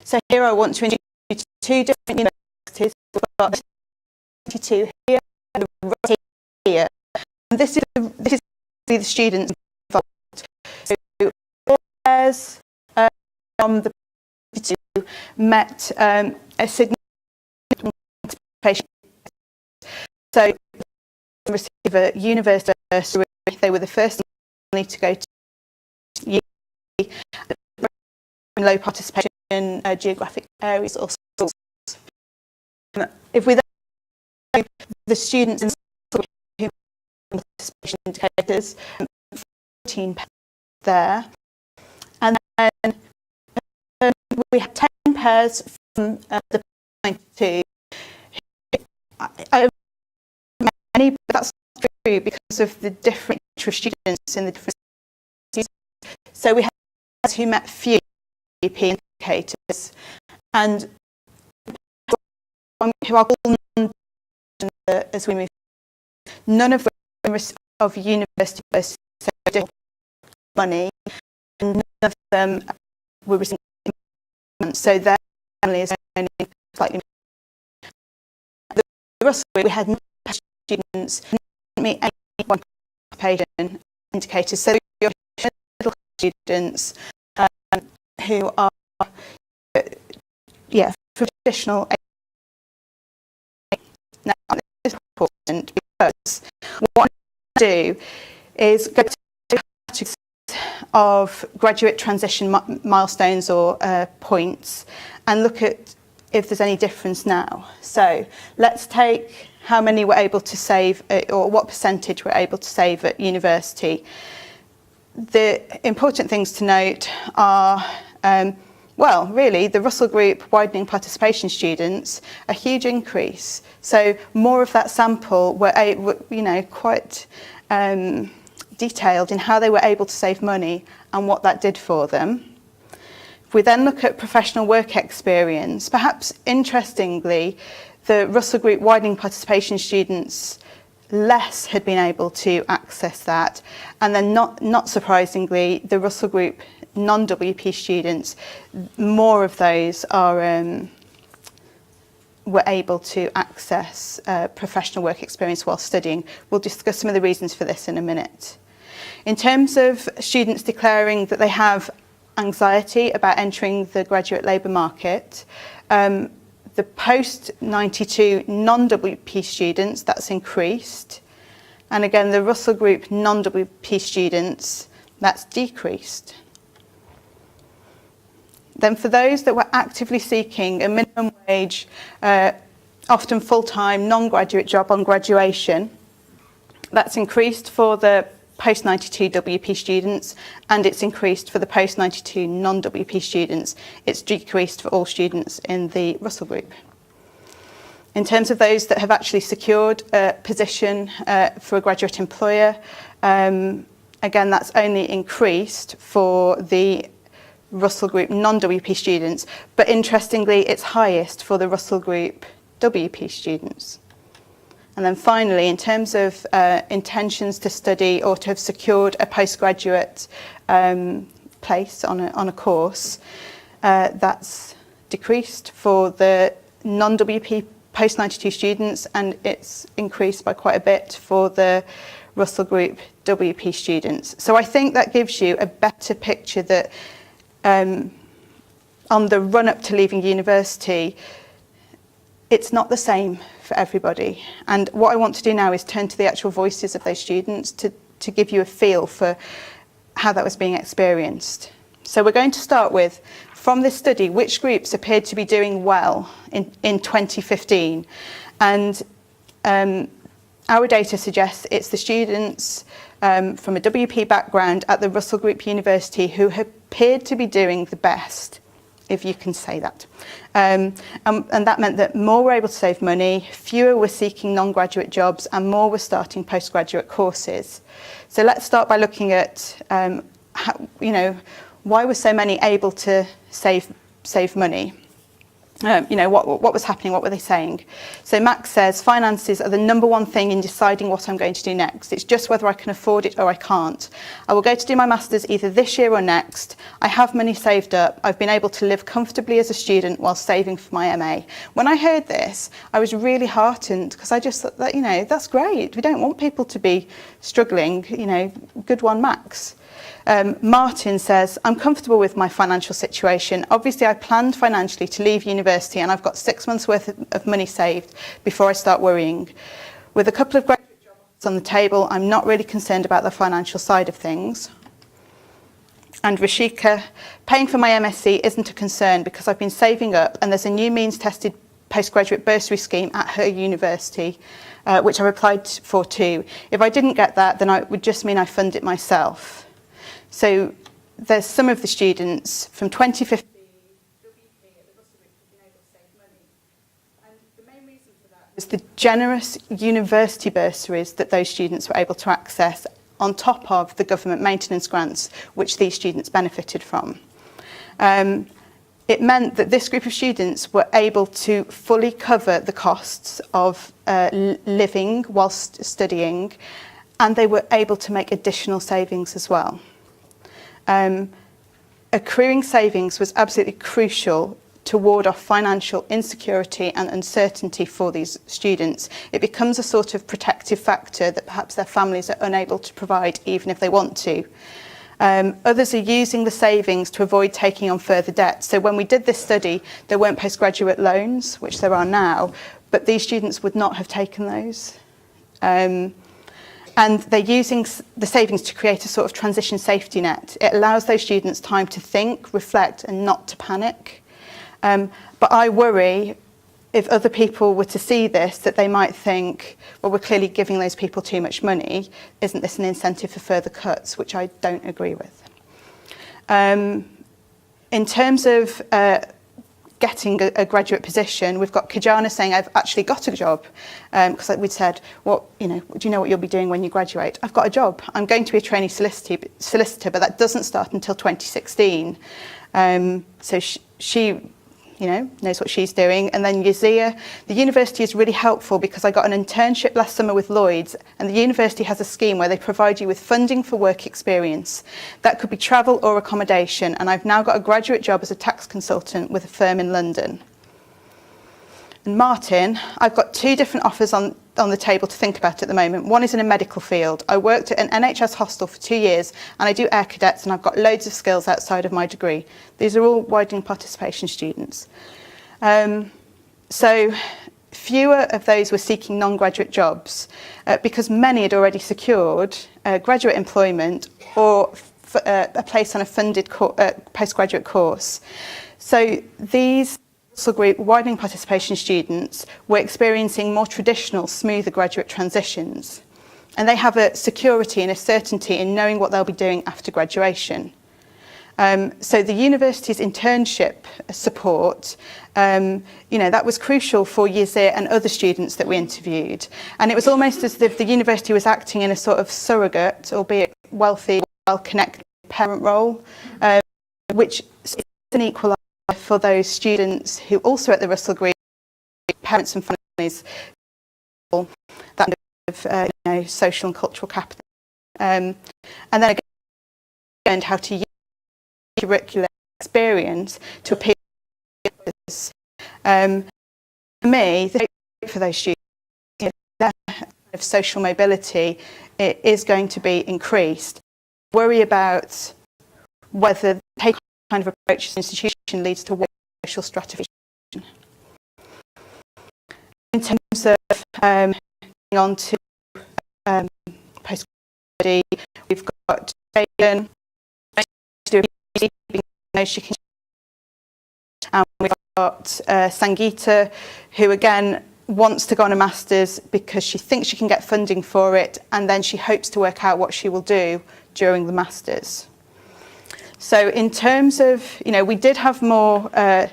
So here I want to introduce you to two different universities. We've got 22 here and here. And this is the students involved. So all pairs from the 22 met a significant participation. So receive a university bursary. They were the first to go to uni. Low participation geographic areas or schools. If we then the students in participation indicators, 14 pairs there. And then we have 10 pairs from the 92. Many, but that's true because of the different nature of students in the different students. So we have pairs who met few GP indicators, and who are all as we move. None of them of university money, and none of them were receiving, so their family is only slightly. The Russell Group, we had no students didn't meet any one occupation indicators, so your middle students who are traditional. Now this is important because what I do is go to categories of graduate transition milestones or points and look at if there's any difference now. So let's take how many we're able to save or what percentage we're able to save at university. The important things to note are well, really, the Russell Group widening participation students, a huge increase. So more of that sample were quite detailed in how they were able to save money and what that did for them. If we then look at professional work experience, perhaps interestingly, the Russell Group widening participation students, less had been able to access that. And then not surprisingly, the Russell Group non-WP students, more of those are were able to access professional work experience while studying. We'll discuss some of the reasons for this in a minute. In terms of students declaring that they have anxiety about entering the graduate labour market, the post-92 non-WP students, that's increased. And again, the Russell Group non-WP students, that's decreased. Then for those that were actively seeking a minimum wage, often full-time, non-graduate job on graduation, that's increased for the post-92 WP students, and it's increased for the post-92 non-WP students. It's decreased for all students in the Russell Group. In terms of those that have actually secured a position for a graduate employer, again, that's only increased for the Russell Group non-WP students, but interestingly, it's highest for the Russell Group WP students. And then finally, in terms of intentions to study or to have secured a postgraduate place on a course, that's decreased for the non-WP post-92 students, and it's increased by quite a bit for the Russell Group WP students. So I think that gives you a better picture that on the run-up to leaving university, it's not the same for everybody. And what I want to do now is turn to the actual voices of those students to give you a feel for how that was being experienced. So we're going to start with, from this study, which groups appeared to be doing well in 2015. And our data suggests it's the students from a WP background at the Russell Group University who appeared to be doing the best, if you can say that. And that meant that more were able to save money, fewer were seeking non-graduate jobs, and more were starting postgraduate courses. So let's start by looking at, why were so many able to save money? What was happening, what were they saying? So Max says, finances are the number one thing in deciding what I'm going to do next. It's just whether I can afford it or I can't. I will go to do my master's either this year or next. I have money saved up. I've been able to live comfortably as a student while saving for my MA. When I heard this, I was really heartened because I just thought that, that's great. We don't want people to be struggling, good one, Max. Martin says, I'm comfortable with my financial situation. Obviously, I planned financially to leave university and I've got 6 months worth of money saved before I start worrying. With a couple of graduate jobs on the table, I'm not really concerned about the financial side of things. And Rashika, paying for my MSc isn't a concern because I've been saving up and there's a new means-tested postgraduate bursary scheme at her university. which I applied for too. If I didn't get that, then it would just mean I fund it myself. So there's some of the students from 2015 was the generous university bursaries that those students were able to access on top of the government maintenance grants which these students benefited from. It meant that this group of students were able to fully cover the costs of living whilst studying, and they were able to make additional savings as well. Accruing savings was absolutely crucial to ward off financial insecurity and uncertainty for these students. It becomes a sort of protective factor that perhaps their families are unable to provide even if they want to. Others are using the savings to avoid taking on further debt. So when we did this study, there weren't postgraduate loans, which there are now, but these students would not have taken those. And they're using the savings to create a sort of transition safety net. It allows those students time to think, reflect, and not to panic. But I worry if other people were to see this, that they might think, well, we're clearly giving those people too much money. Isn't this an incentive for further cuts? Which I don't agree with. In terms of getting a graduate position, we've got Kajana saying, I've actually got a job. Because like we'd said, do you know what you'll be doing when you graduate? I've got a job. I'm going to be a trainee solicitor, but that doesn't start until 2016. So she knows what she's doing. And then Yazia, the university is really helpful because I got an internship last summer with Lloyds, and the university has a scheme where they provide you with funding for work experience. That could be travel or accommodation, and I've now got a graduate job as a tax consultant with a firm in London. And Martin, I've got two different offers on the table to think about at the moment. One is in a medical field. I worked at an NHS hostel for 2 years, and I do air cadets, and I've got loads of skills outside of my degree. These are all widening participation students. So fewer of those were seeking non-graduate jobs because many had already secured graduate employment or a place on a funded postgraduate course. So these group widening participation students were experiencing more traditional, smoother graduate transitions, and they have a security and a certainty in knowing what they'll be doing after graduation. So the university's internship support, that was crucial for Yazir and other students that we interviewed, and it was almost as if the university was acting in a sort of surrogate, albeit wealthy, well-connected parent role, which is an equaliser for those students who also at the Russell Group, parents and families, that kind of social and cultural capital. And then again, learned how to use curricular experience to appeal to others. For me, for those students, their kind of social mobility is going to be increased. Worry about whether taking kind of approach to institution leads to social stratification. In terms of going on to post-study, we've got Jayden, and we've got Sangeeta, who again wants to go on a master's because she thinks she can get funding for it, and then she hopes to work out what she will do during the master's. So in terms of, we did have more of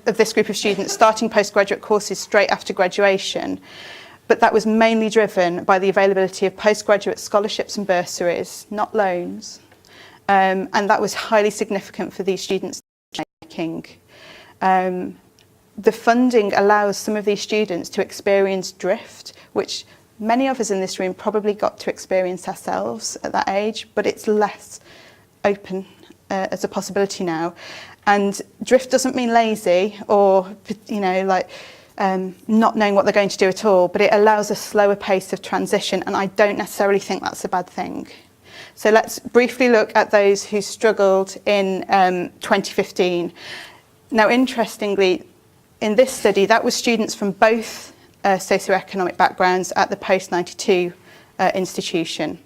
this group of students starting postgraduate courses straight after graduation, but that was mainly driven by the availability of postgraduate scholarships and bursaries, not loans. And that was highly significant for these students making. The funding allows some of these students to experience drift, which many of us in this room probably got to experience ourselves at that age, but it's less open as a possibility now. And drift doesn't mean lazy or not knowing what they're going to do at all, but it allows a slower pace of transition, and I don't necessarily think that's a bad thing. So let's briefly look at those who struggled in 2015. Now, interestingly, in this study, that was students from both socioeconomic backgrounds at the post-92 institution.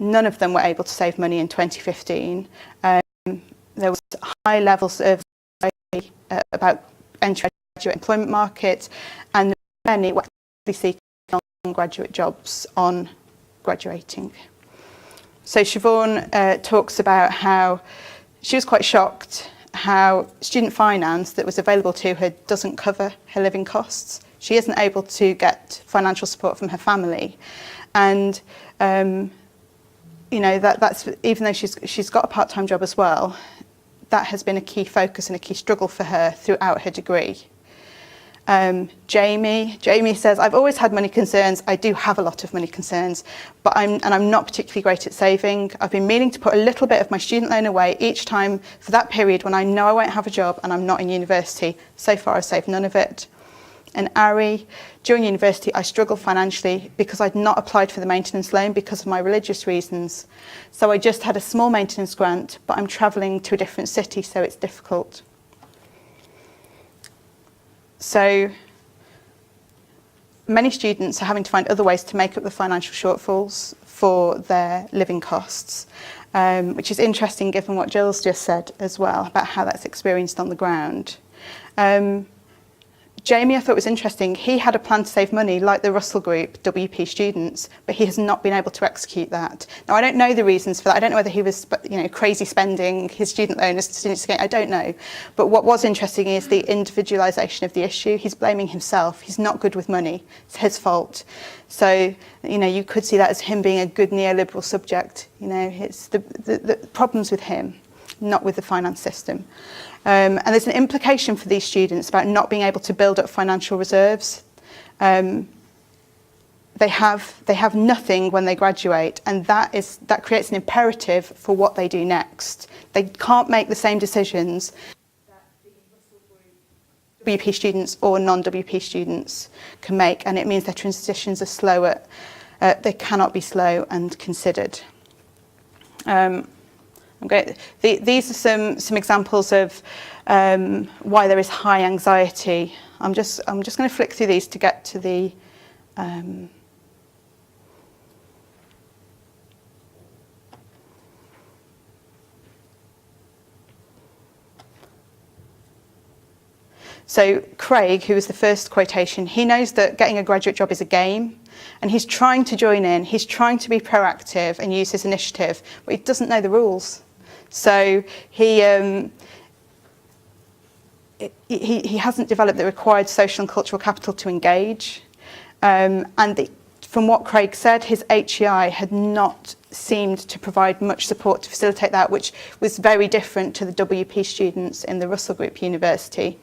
None of them were able to save money in 2015. There was high levels of anxiety about entering the graduate employment market, and many were seeking non-graduate jobs on graduating. So Siobhan talks about how she was quite shocked how student finance that was available to her doesn't cover her living costs. She isn't able to get financial support from her family. And you know, that's even though she's got a part-time job as well, that has been a key focus and a key struggle for her throughout her degree. Jamie says, I've always had money concerns. I do have a lot of money concerns, but I'm not particularly great at saving. I've been meaning to put a little bit of my student loan away each time for that period when I know I won't have a job and I'm not in university. So far, I've saved none of it. And Ari, during university, I struggled financially because I'd not applied for the maintenance loan because of my religious reasons. So I just had a small maintenance grant, but I'm travelling to a different city, so it's difficult. So many students are having to find other ways to make up the financial shortfalls for their living costs, which is interesting given what Jill's just said as well about how that's experienced on the ground. Jamie, I thought was interesting. He had a plan to save money like the Russell Group WP students, but he has not been able to execute that. Now, I don't know the reasons for that. I don't know whether he was, crazy spending his student loan as soon as he came. I don't know. But what was interesting is the individualisation of the issue. He's blaming himself. He's not good with money. It's his fault. So, you could see that as him being a good neoliberal subject. It's the problems with him, not with the finance system. And there's an implication for these students about not being able to build up financial reserves. They have nothing when they graduate, and that creates an imperative for what they do next. They can't make the same decisions that the Russell Group WP students or non-WP students can make, and it means their transitions are slower. They cannot be slow and considered. These are some examples of why there is high anxiety. I'm just going to flick through these to get to the So Craig, who was the first quotation, he knows that getting a graduate job is a game, and he's trying to join in, he's trying to be proactive and use his initiative, but he doesn't know the rules. So he hasn't developed the required social and cultural capital to engage. From what Craig said, his HEI had not seemed to provide much support to facilitate that, which was very different to the WP students in the Russell Group University.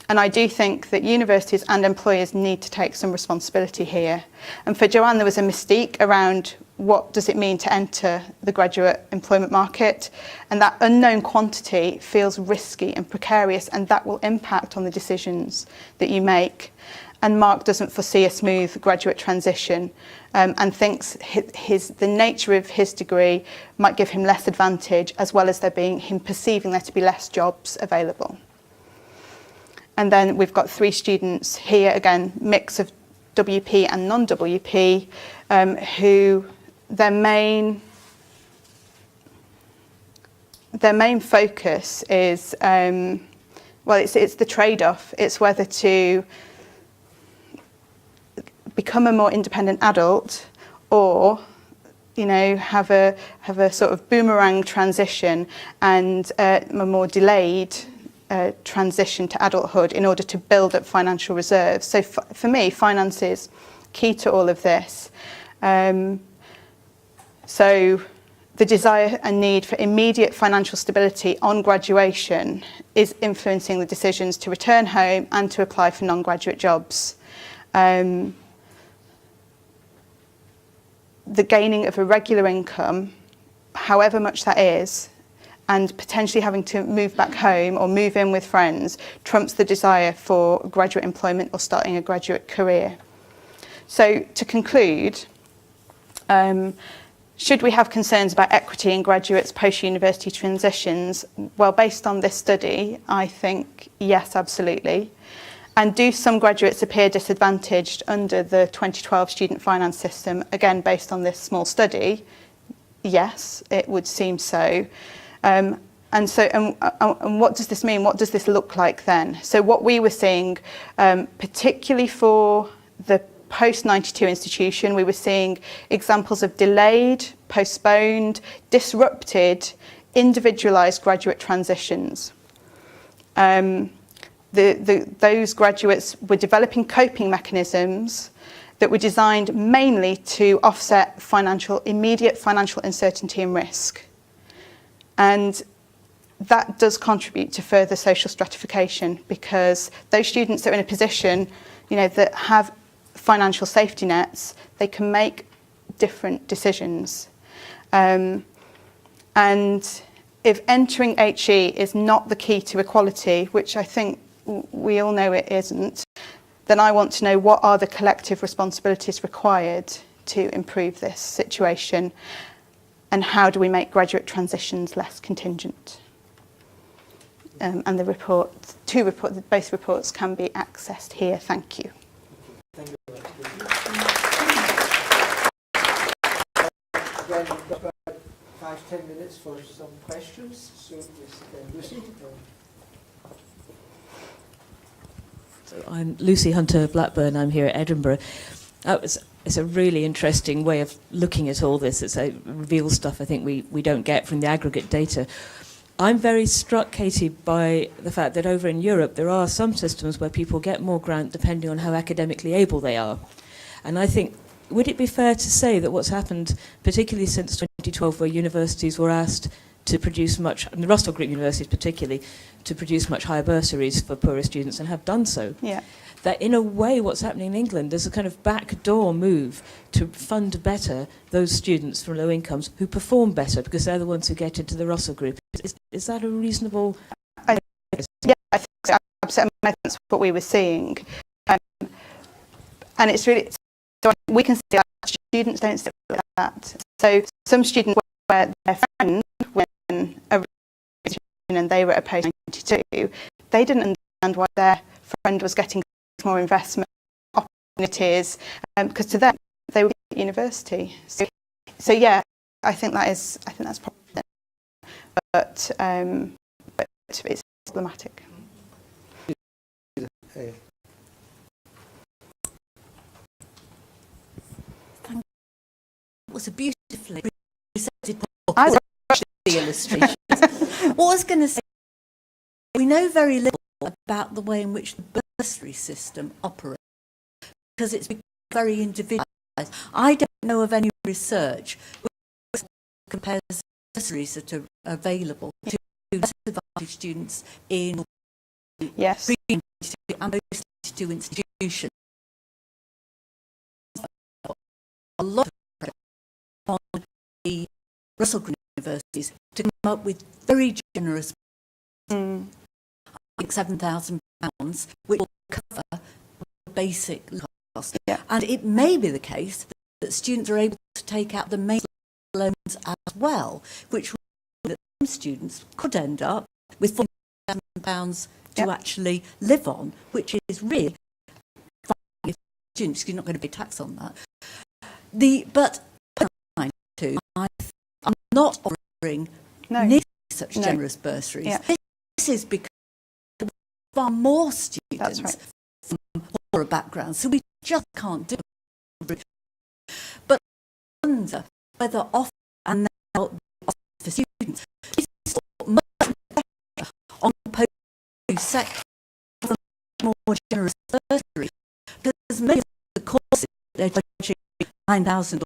And I do think that universities and employers need to take some responsibility here. And for Joanne, there was a mystique around what does it mean to enter the graduate employment market. And that unknown quantity feels risky and precarious, and that will impact on the decisions that you make. And Mark doesn't foresee a smooth graduate transition and thinks the nature of his degree might give him less advantage, as well as there being him perceiving there to be less jobs available. And then we've got 3 students here, again, mix of WP and non-WP, who their main focus is, it's the trade-off. It's whether to become a more independent adult or, have a sort of boomerang transition and a more delayed transition to adulthood in order to build up financial reserves. So for me, finance is key to all of this. So the desire and need for immediate financial stability on graduation is influencing the decisions to return home and to apply for non-graduate jobs. The gaining of a regular income, however much that is, and potentially having to move back home or move in with friends trumps the desire for graduate employment or starting a graduate career. So to conclude, should we have concerns about equity in graduates' post-university transitions? Well, based on this study, I think yes, absolutely. And do some graduates appear disadvantaged under the 2012 student finance system? Again, based on this small study, yes, it would seem so. And what does this mean? What does this look like then? So what we were seeing, particularly for the post-92 institution, we were seeing examples of delayed, postponed, disrupted, individualised graduate transitions. Those graduates were developing coping mechanisms that were designed mainly to offset immediate financial uncertainty and risk. And that does contribute to further social stratification, because those students that are in a position, that have financial safety nets, they can make different decisions. And if entering HE is not the key to equality, which I think we all know it isn't, then I want to know what are the collective responsibilities required to improve this situation, and how do we make graduate transitions less contingent. And both reports can be accessed here. Thank you. Thank you very much. Again, we've got about 5-10 minutes for some questions. So, Lucy. So I'm Lucy Hunter Blackburn. I'm here at Edinburgh. It's a really interesting way of looking at all this. It reveals stuff I think we don't get from the aggregate data. I'm very struck, Katie, by the fact that over in Europe there are some systems where people get more grant depending on how academically able they are. And I think, would it be fair to say that what's happened, particularly since 2012, where universities were asked to produce much, and the Russell Group universities particularly, to produce much higher bursaries for poorer students and have done so, that in a way what's happening in England is a kind of backdoor move to fund better those students from low incomes who perform better because they're the ones who get into the Russell Group. Is that a reasonable... I think so. Absolutely. That's what we were seeing. And it's really... So we can see that students don't sit like that. So some students were their friends when and they were at post-92, they didn't understand why their friend was getting more investment opportunities, because to them they were at university. So yeah, I think that's probably it. But it's problematic. Thank you. It was a beautifully presented book. The illustrations. What I was going to say, we know very little about the way in which the bursary system operates because it's very individualised. I don't know of any research which compares bursaries that are available to disadvantaged students in pre-22 and post-22 institutions. A lot of pressure on the Russell Group universities to come up with very generous, I think £7,000, which will cover basic costs. Yeah. And it may be the case that students are able to take out the main loans as well, which will mean that some students could end up with £40,000 to actually live on, which is really fine if students, you're not going to pay tax on that. But I'm not offering nearly such generous bursaries. Yeah. This is because there are far more students from poorer backgrounds, so we just can't do it. But I wonder whether offer and now for students is much better on the post sector for more generous bursary, because many of the courses they're charging £9,000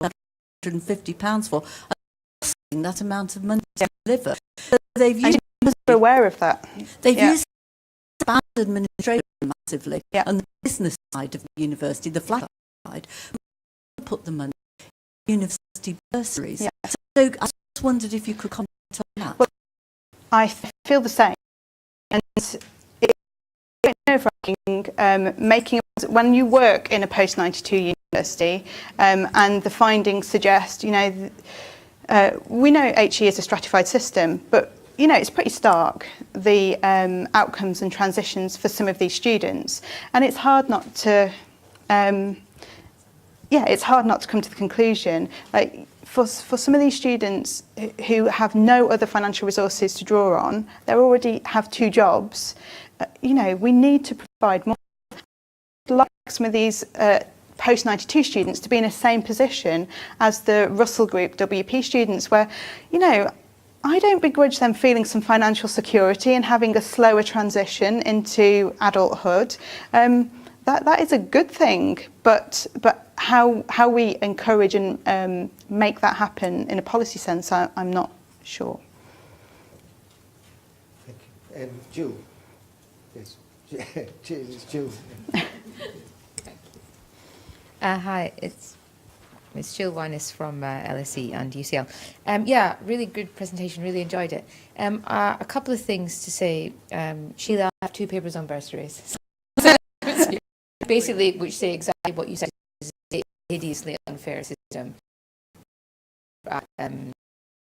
or £150 for that amount of money to deliver. So they've used aware of that. They've used bad administration massively, and the business side of the university, the flat side, put the money in university bursaries. Yeah. So I just wondered if you could comment on that. Well, I feel the same, and it's nerve-wracking making when you work in a post-92 university, and the findings suggest, we know HE is a stratified system, but it's pretty stark, the outcomes and transitions for some of these students, and it's hard not to, it's hard not to come to the conclusion. Like for some of these students who have no other financial resources to draw on, they already have 2 jobs. We need to provide more. Like some of these post-92 students to be in the same position as the Russell Group WP students, where, you know, I don't begrudge them feeling some financial security and having a slower transition into adulthood. That is a good thing, but how we encourage and make that happen in a policy sense, I'm not sure. Thank you. And Jill. Yes. It's Jill. Hi, it's Jill Winus from LSE and UCL. Yeah, really good presentation, really enjoyed it. A couple of things to say. Sheila, I have 2 papers on bursaries. Basically, which say exactly what you said, is a hideously unfair system.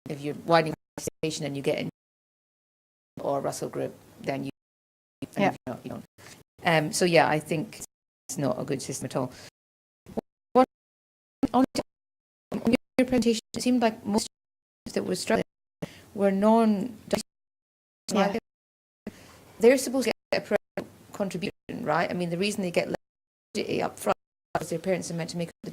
If you're widening participation and you get in or Russell Group, then you if not, you don't. So yeah, I think it's not a good system at all. On your presentation, it seemed like most students that were struggling were Yeah. They're supposed to get a parental contribution, right? I mean, the reason they get liquidity up front is their parents are meant to make up the.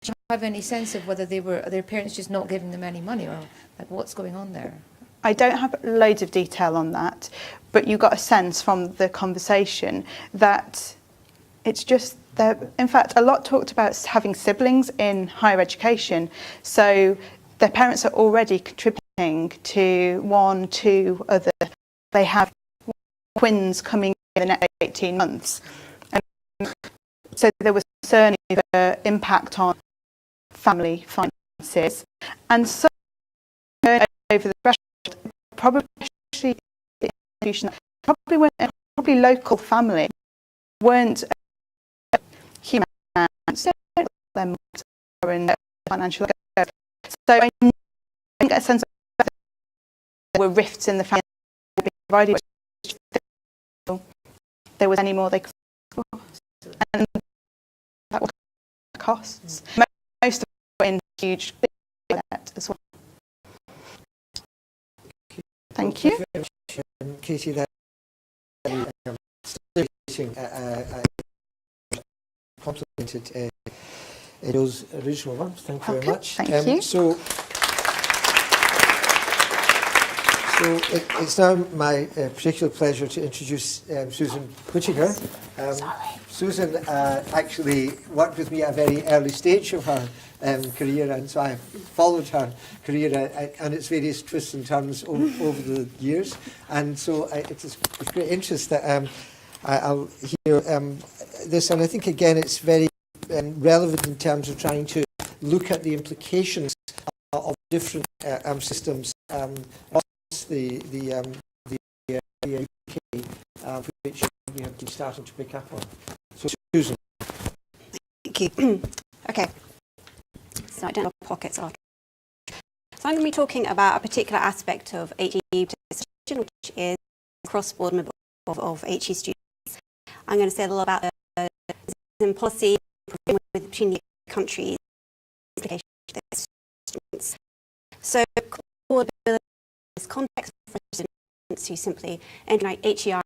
Do you have any sense of whether are their parents just not giving them any money, or like what's going on there? I don't have loads of detail on that, but you got a sense from the conversation that it's just that, in fact, a lot talked about having siblings in higher education. So their parents are already contributing to 1, 2 other. They have twins coming in the next 18 months. So there was concern of the impact on family finances. And so over the threshold, probably local family weren't human them in financial. So I didn't get a sense of there were rifts in the family being provided. There was any more they could, and that was costs. Most of it were in huge debt as well. Thank you. Katie, that complimented those original ones. Thank you very much. Thank you. So it's now my particular pleasure to introduce Susan Whittaker. Susan actually worked with me at a very early stage of her career, and so I followed her career and its various twists and turns over the years. And so it's with great interest that I'll hear this, and I think again it's very relevant in terms of trying to look at the implications of different systems across the UK, which we have been starting to pick up on. So Susan. Thank you. Okay. So I don't know what pockets are. So I'm going to be talking about a particular aspect of HE participation, which is cross-border mobility of HE students. I'm going to say a little about the policy between the countries, implications of those students. So cross-border mobility is context for students who simply enter HER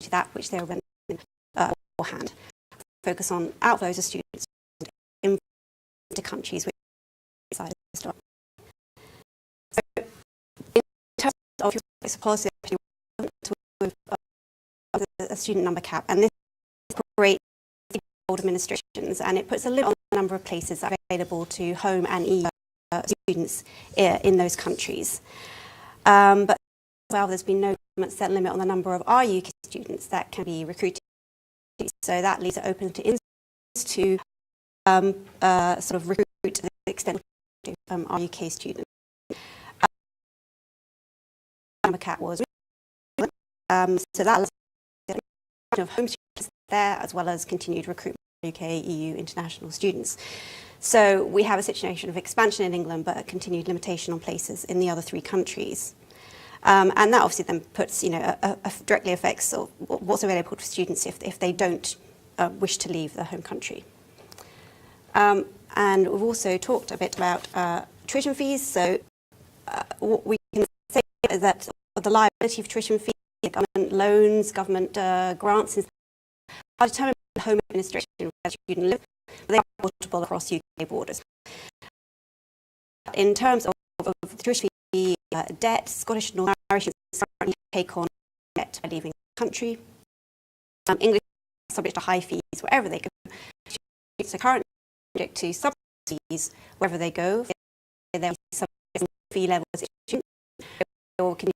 to that which they were running beforehand. Focus on outflows of students into countries which are outside of the So in terms of your policy, a student number cap, and this creates old administrations, and it puts a limit on the number of places that are available to home and EU students in those countries. But well, there's been no set limit on the number of our UK students that can be recruited. So that leaves it open to institutions to sort of recruit to the extent to our UK students. Number cap was so that of home students there, as well as continued recruitment of UK, EU, international students. So we have a situation of expansion in England, but a continued limitation on places in the other 3 countries. And that obviously then puts, directly affects what's available to students if they don't wish to leave their home country. And we've also talked a bit about tuition fees. So what we can say is that the liability of tuition fees, government loans, government grants, are determined by administration where the student lives, but they are portable across UK borders. In terms of the tuition fee debt, Scottish and Northern Irish currently take on debt by leaving the country. English are subject to high fees wherever they go. Students are currently subject to subsidies wherever they go. They're subject to fee levels as students, or can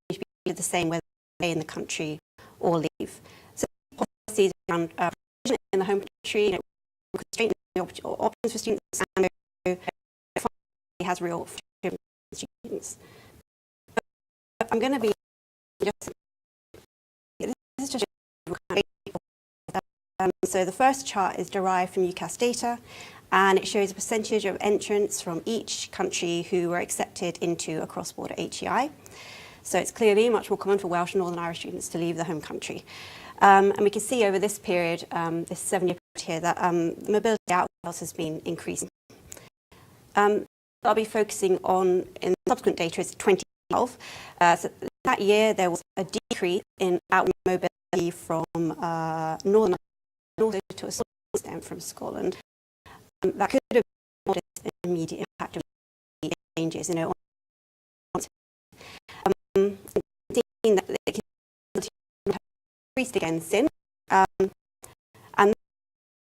be the same whether they stay in the country or leave. So policies around provision in the home country, constraint options for students, and has real for students. I'm going to be just, this is just so the first chart is derived from UCAS data, and it shows a percentage of entrants from each country who were accepted into a cross-border HEI. So it's clearly much more common for Welsh and Northern Irish students to leave the home country. And we can see over this period, this 7-year period here, that the mobility out of Wales has been increasing. I'll be focusing on, in subsequent data, is 2012. So that year there was a decrease in outward mobility from Northern Ireland to a small extent from Scotland. That could have been an immediate impact of changes, you know. Seeing that it has increased again since, and the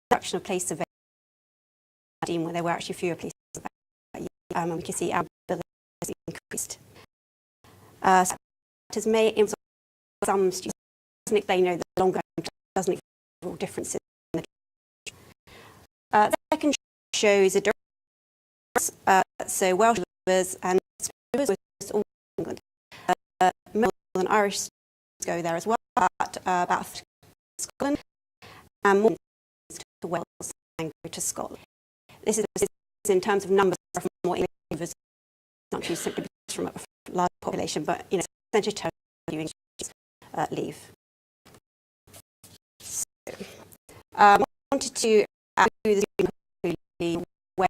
reduction of places available, where there were actually fewer places available. And we can see our mobility has increased. So may influence some students. Doesn't explain, the longer doesn't explain differences. The second shows a difference. So Welsh movers and movers were all England. Northern Irish students go there as well, but about Scotland, and more to Wales and go to Scotland. This is in terms of numbers from more English movers, not just simply from a large population, but percentage terms leave. So, I wanted to add to the where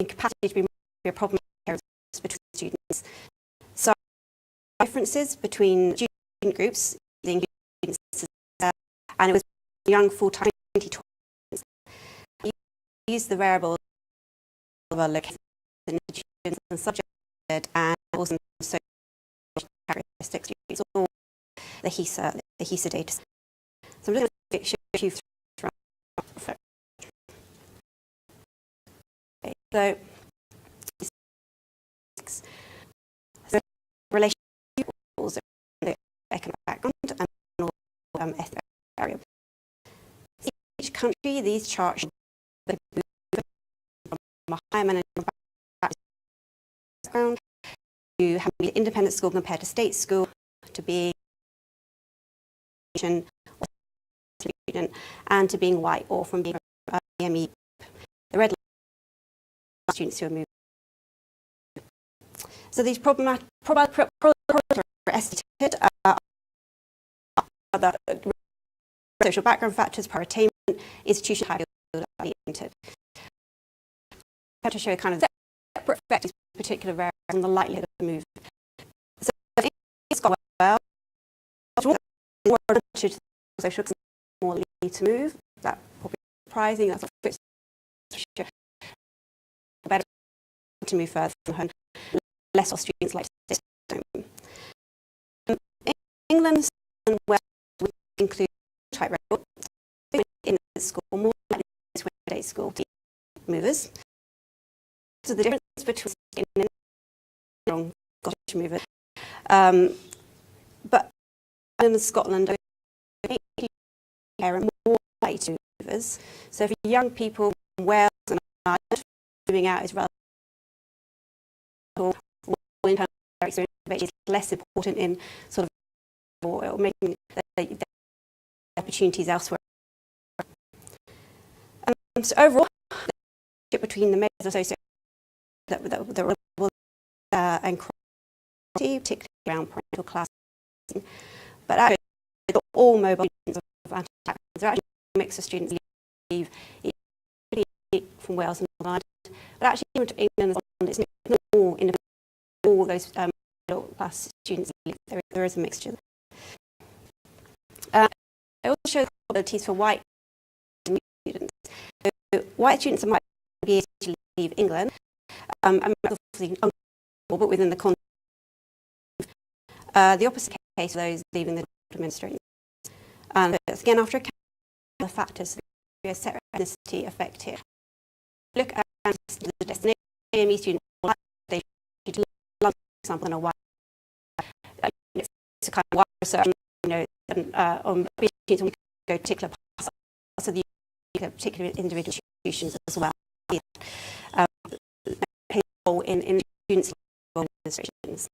capacity to be a problem between students. So differences between student groups, and it was young full-time 2012. Use the variable of our location institutions and subject and also social characteristics, all the HESA data. So I'm just going to show you through. Okay, so relation to the economic background and ethnic area. Each country, these charts from a higher management background to having an independent school compared to state school, to being student, and to being white, or from being EME. The red line students who are moving. So these problems are estimated. The social background factors, prior attainment, institutional how they entered. I have to show kind of separate effects of particular variables on the likelihood of the move. So in Scotland, more advantage social more likely to move. That's probably surprising. That's what better to move further from home. Less of students like to stay home. In England and Wales, we include type record in the school, more likely to day school movers. So the difference between strong Scottish movers, but in Scotland, are more likely to movers. So for young people in Wales and Ireland, moving out is relatively in terms of their experience, is less important in sort of or making the opportunities elsewhere. So overall, the between the measures associated that and quality, particularly around parental class, but actually all mobile students of anti-tax, there are actually a mix of students leave from Wales and Ireland, but actually even to England and Scotland, it's not all independent. All those middle class students leave. There is a mixture. It also shows possibilities for white students. So white students might be able to leave England, and obviously uncomfortable, but within the context. The opposite case for those leaving the administration. And again, after accounting for the factors, there is a separate ethnicity effect here. Look at the destination, AME students, they should London, for example, in a white. It's a kind of white research, on students who go to particular parts of the UK, particular individual institutions as well. In students' administrations.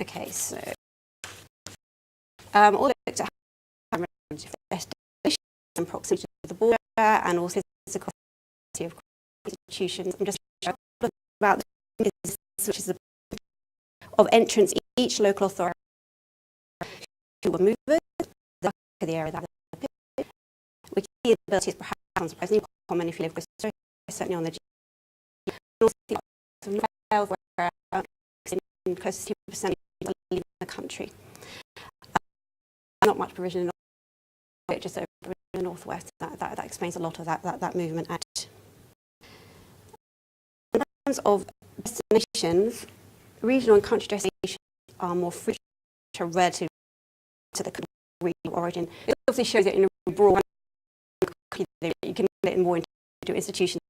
Okay, so all looked at and proximity to the border and also physical of institutions. I'm just about the business, which is of entrance each local authority who were movers, the area that which the ability is perhaps unsurprisingly common if you live close, certainly on the where close to 2% leaving the country. Not much provision in the just over in the northwest. That explains a lot of that movement. In terms of destinations, regional and country destinations are more frequent relative to the region of origin. It obviously shows that in a broad you can get more into institutions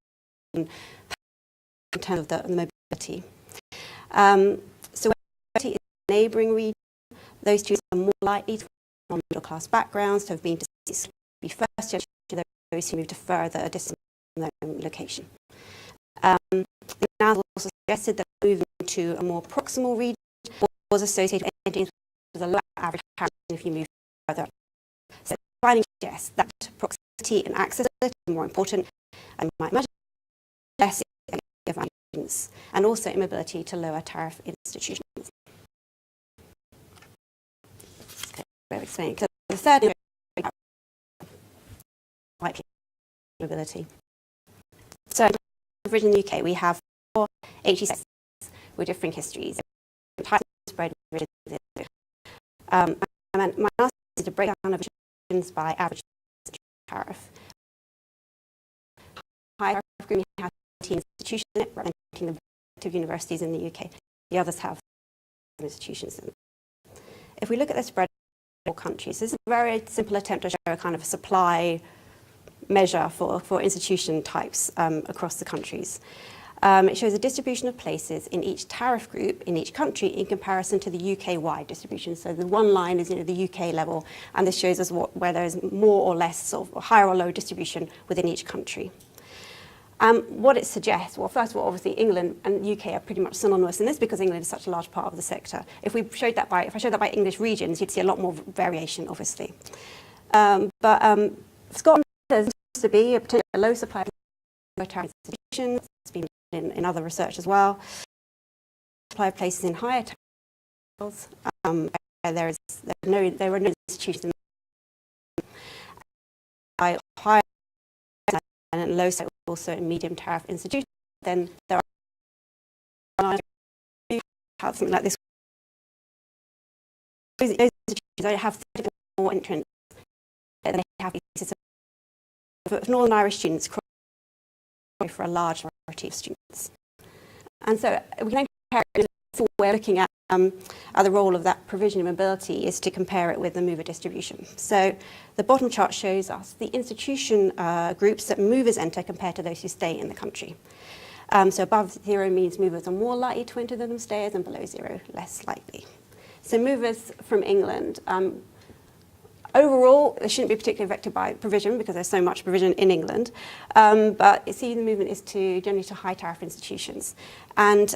in terms of the mobility. So in a neighbouring region, those students are more likely to from middle class backgrounds to have been to be first to those who move to further distance from their own location. It now also suggested that moving to a more proximal region was associated with a lower average housing if you move further. So findings suggest that proximity and accessibility are more important, and you might imagine less of students, and also immobility to lower tariff institutions. Explaining. So the third likely mobility. So in the UK we have 4 HE6 with differing histories. Spread my analysis is a breakdown of institutions by average tariff. High tariff group has 18 institutions in it, representing the universities in the UK. The others have institutions in it. If we look at the spread of countries, this is a very simple attempt to show a kind of supply measure for institution types across the countries. It shows a distribution of places in each tariff group in each country in comparison to the UK-wide distribution. So the one line is the UK level, and this shows us where there is more or less sort of higher or lower distribution within each country. What it suggests, well, first of all, obviously England and UK are pretty much synonymous in this because England is such a large part of the sector. If I showed that by English regions, you'd see a lot more variation, obviously. Scotland there seems to be a particularly low supply of tariff institutions. It's been in other research as well. Supply of places in higher tariffs, where there were no institutions by higher and low, so also in medium tariff institutions. Then there are something like this. Those institutions have more entrants than they have pieces of Northern Irish students for a large majority of students. And so we can compare it if we're looking at the role of that provision of mobility is to compare it with the mover distribution. So the bottom chart shows us the institution groups that movers enter compared to those who stay in the country. So above 0 means movers are more likely to enter than stayers, and below 0 less likely. So movers from England, overall, they shouldn't be particularly affected by provision because there's so much provision in England. But you see the movement is generally to high tariff institutions. And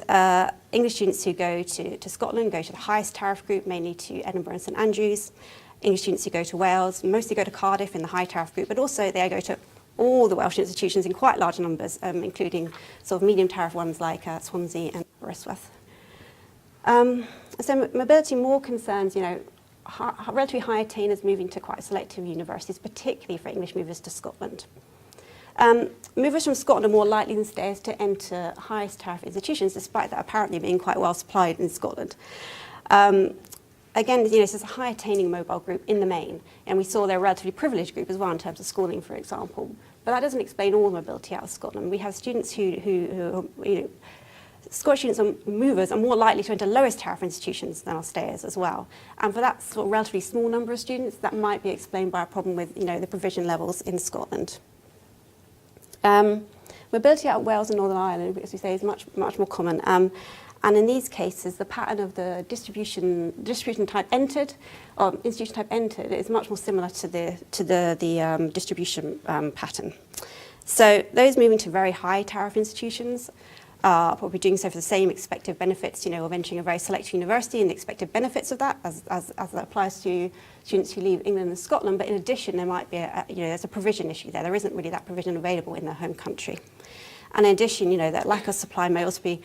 English students who go to Scotland go to the highest tariff group, mainly to Edinburgh and St Andrews. English students who go to Wales mostly go to Cardiff in the high tariff group, but also they go to all the Welsh institutions in quite large numbers, including sort of medium tariff ones like Swansea and Aberystwyth. So mobility more concerns, relatively high attainers moving to quite selective universities, particularly for English movers to Scotland. Movers from Scotland are more likely than stayers to enter highest tariff institutions, despite that apparently being quite well supplied in Scotland. again, you know, this is a high attaining mobile group in the main, and we saw they're a relatively privileged group as well in terms of schooling, for example. But that doesn't explain all the mobility out of Scotland. We have students who you know, Scottish students and movers are more likely to enter lowest tariff institutions than our stayers as well. And for that sort of relatively small number of students, that might be explained by a problem with, you know, the provision levels in Scotland. Mobility out of Wales and Northern Ireland, as we say, is much more common. And in these cases, the pattern of the distribution type entered, or institution type entered, is much more similar to the distribution pattern. So those moving to very high tariff institutions are probably doing so for the same expected benefits, you know, of entering a very select university and the expected benefits of that, as that applies to students who leave England and Scotland. But in addition, there might be there's a provision issue there. There isn't really that provision available in their home country. And in addition, you know, that lack of supply may also be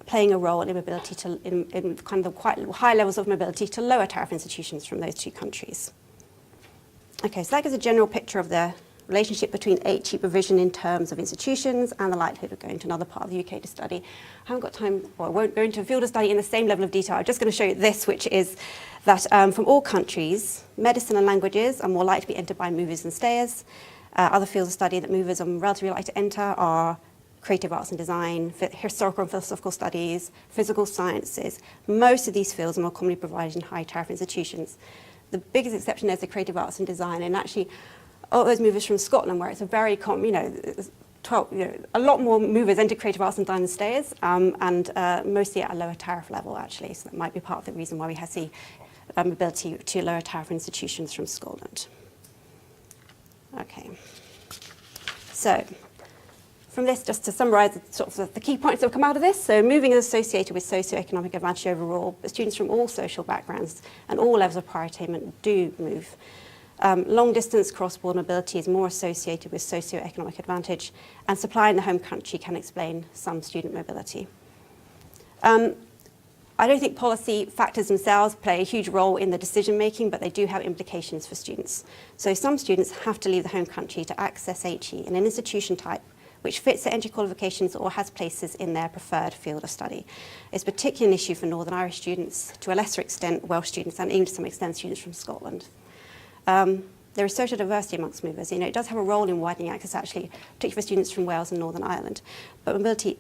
playing a role in mobility in kind of quite high levels of mobility to lower tariff institutions from those two countries. Okay, so that gives a general picture of the relationship between HE provision in terms of institutions and the likelihood of going to another part of the UK to study. I haven't got time, or I won't go into a field of study in the same level of detail. I'm just going to show you this, which is that from all countries, medicine and languages are more likely to be entered by movers and stayers. Other fields of study that movers are relatively likely to enter are creative arts and design, historical and philosophical studies, physical sciences. Most of these fields are more commonly provided in high tariff institutions. The biggest exception there is the creative arts and design, and actually all those movers from Scotland, where it's a very common, you know, a lot more movers enter creative arts and design than stayers, and mostly at a lower tariff level, actually. So that might be part of the reason why we have the mobility to lower tariff institutions from Scotland. Okay. So from this, just to summarise sort of the key points that have come out of this. So moving is associated with socioeconomic advantage overall, but students from all social backgrounds and all levels of prior attainment do move. Long-distance cross-border mobility is more associated with socio-economic advantage, and supply in the home country can explain some student mobility. I don't think policy factors themselves play a huge role in the decision-making, but they do have implications for students. So some students have to leave the home country to access HE in an institution type which fits their entry qualifications or has places in their preferred field of study. It's particularly an issue for Northern Irish students, to a lesser extent Welsh students, and even to some extent students from Scotland. There is social diversity amongst movers. You know, it does have a role in widening access, actually, particularly for students from Wales and Northern Ireland. But mobility,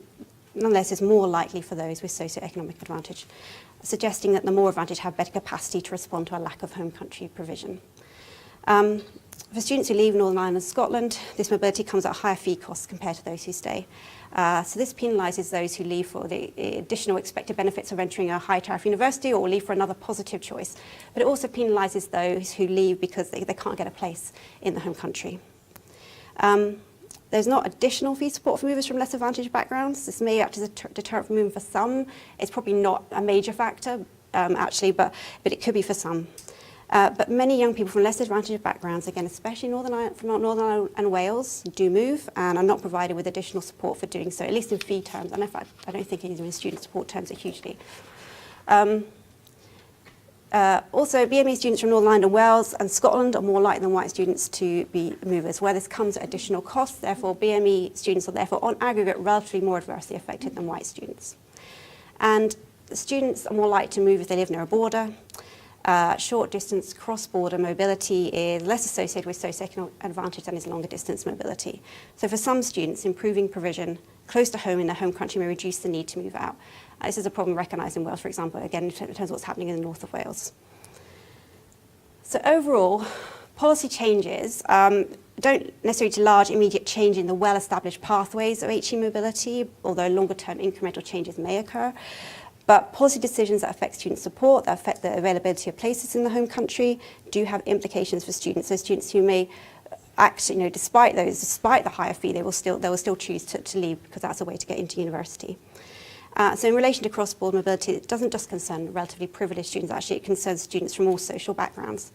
nonetheless, is more likely for those with socio-economic advantage, suggesting that the more advantage have better capacity to respond to a lack of home country provision. For students who leave Northern Ireland and Scotland, this mobility comes at a higher fee cost compared to those who stay. So this penalises those who leave for the additional expected benefits of entering a high tariff university or leave for another positive choice. But it also penalises those who leave because they can't get a place in the home country. There's not additional fee support for movers from less advantaged backgrounds. This may act as a deterrent for moving for some. It's probably not a major factor, actually, but it could be for some. But many young people from less advantaged backgrounds, again, especially Northern Ireland and Wales, do move and are not provided with additional support for doing so, at least in fee terms. And in fact, I don't think even in student support terms are hugely. Also, BME students from Northern Ireland and Wales and Scotland are more likely than white students to be movers, where this comes at additional costs. Therefore, BME students are therefore, on aggregate, relatively more adversely affected than white students. And students are more likely to move if they live near a border. Short distance cross-border mobility is less associated with socioeconomic advantage than is longer distance mobility. So for some students, improving provision close to home in their home country may reduce the need to move out. This is a problem recognised in Wales, for example, again, in terms of what's happening in the north of Wales. So overall, policy changes don't necessarily to large immediate change in the well-established pathways of HE mobility, although longer-term incremental changes may occur. But policy decisions that affect student support, that affect the availability of places in the home country, do have implications for students. So students who may act, despite the higher fee, they will still choose to leave because that's a way to get into university. So in relation to cross-border mobility, it doesn't just concern relatively privileged students, actually it concerns students from all social backgrounds.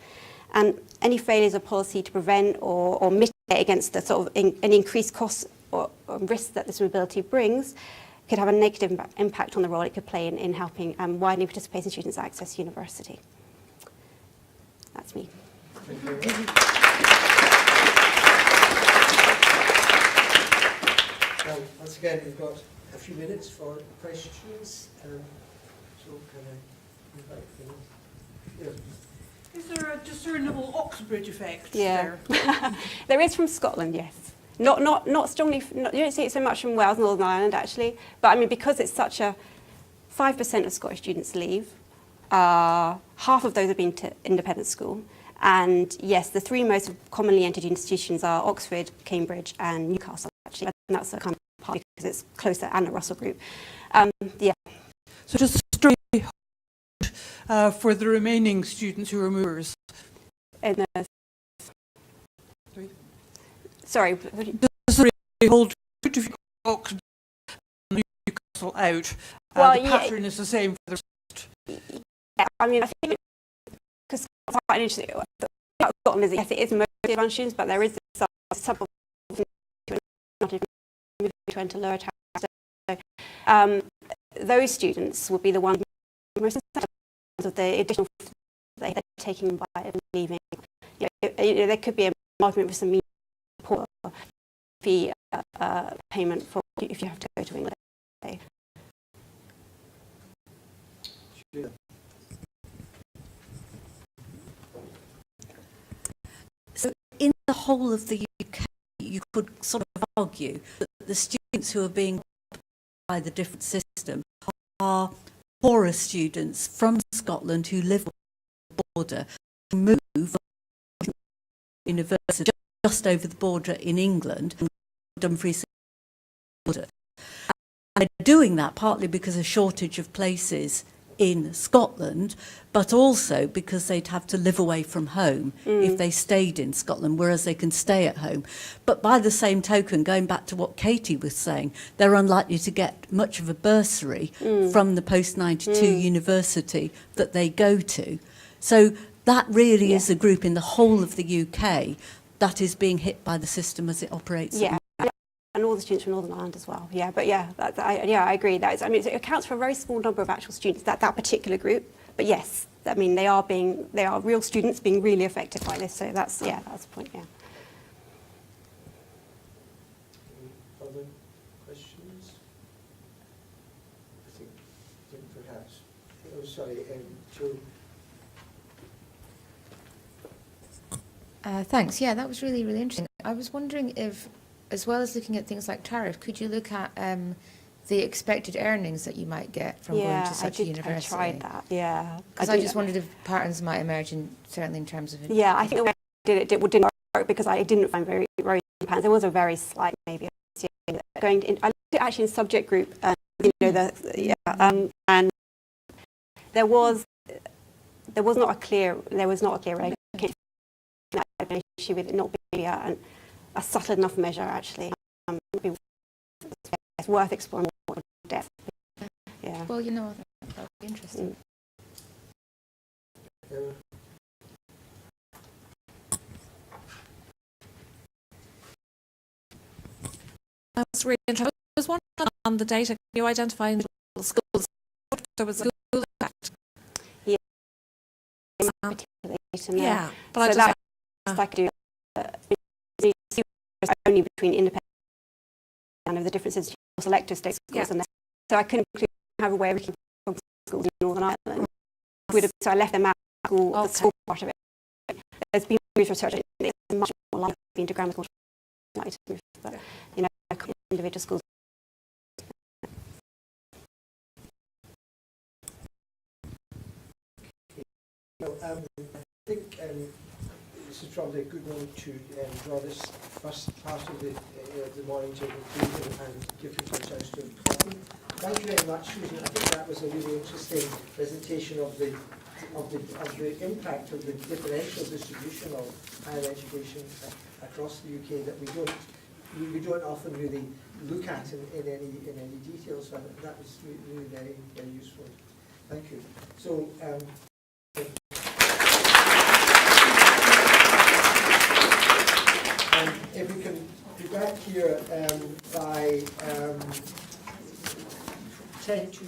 And any failures of policy to prevent or mitigate against the sort of any increased costs or risks that this mobility brings could have a negative impact on the role it could play in helping widening participating students access university. That's me. Thank you very much. Once again, we've got a few minutes for questions. So can I invite you? Is there a discernible Oxbridge effect Yeah. there? There is from Scotland, yes. Not strongly, you don't see it so much from Wales, Northern Ireland actually, but I mean because it's such a, 5% of Scottish students leave, half of those have been to independent school, and yes, the three most commonly entered institutions are Oxford, Cambridge and Newcastle actually, and that's a kind of part because it's closer and a Russell group. Yeah. So just straight for the remaining students who are movers. In the, sorry. Does the hold good if you Oxford and Newcastle out? Well, the pattern is the same for the rest. Yeah, I mean, I think because it's quite interesting. Scotland is, yes, it is mostly advanced students, but there is some not even moving to enter lower tax. So, those students would be the ones most of the additional they're taking by leaving. You know, there could be an argument for some support fee payment for if you have to go to England. So in the whole of the UK, you could sort of argue that the students who are being by the different system are poorer students from Scotland who live on the border, who move from university just over the border in England, and Dumfries border. And they're doing that partly because of shortage of places in Scotland, but also because they'd have to live away from home if they stayed in Scotland, whereas they can stay at home. But by the same token, going back to what Katie was saying, they're unlikely to get much of a bursary from the post-92 university that they go to. So that really is a group in the whole of the UK that is being hit by the system as it operates. Yeah. And all the students from Northern Ireland as well. Yeah, but yeah, I agree. That is, I mean, it accounts for a very small number of actual students, that particular group. But yes, I mean, they are real students being really affected by this. So that's the point. Yeah. Any other questions? I think perhaps. Oh, sorry, Joe. Thanks. Yeah, that was really, really interesting. I was wondering if, as well as looking at things like tariff, could you look at the expected earnings that you might get from going to such a university? I tried that, yeah. Because I just wondered if patterns might emerge, certainly in terms of... Yeah, I think the way I did it didn't work because I didn't find very patterns. There was a very slight, maybe, going in, I looked at actually in subject group, you know, and there was not a clear issue with it not being a subtle enough measure, actually. It's worth exploring more depth. Yeah. Well, you know, that would be interesting. That's really interesting. I was wondering on the data, can you identify in schools there was a school impact? Yeah. Yeah, but so that's like do only between independent and of the differences in selective state schools, and so I couldn't have a way of looking from schools in Northern Ireland. So I left them out of the school part of it. There's been research; it's much more likely to be into grammar schools, but you know, individual schools. Well, I think this is probably a good moment to draw this first part of the morning to conclusion and give people a chance to comment. Thank you very much, Susan. I think that was a really interesting presentation of the impact of the differential distribution of higher education across the UK that we don't often really look at in any detail. So that was really very, very useful. Thank you. So. If we can be back here by 10 to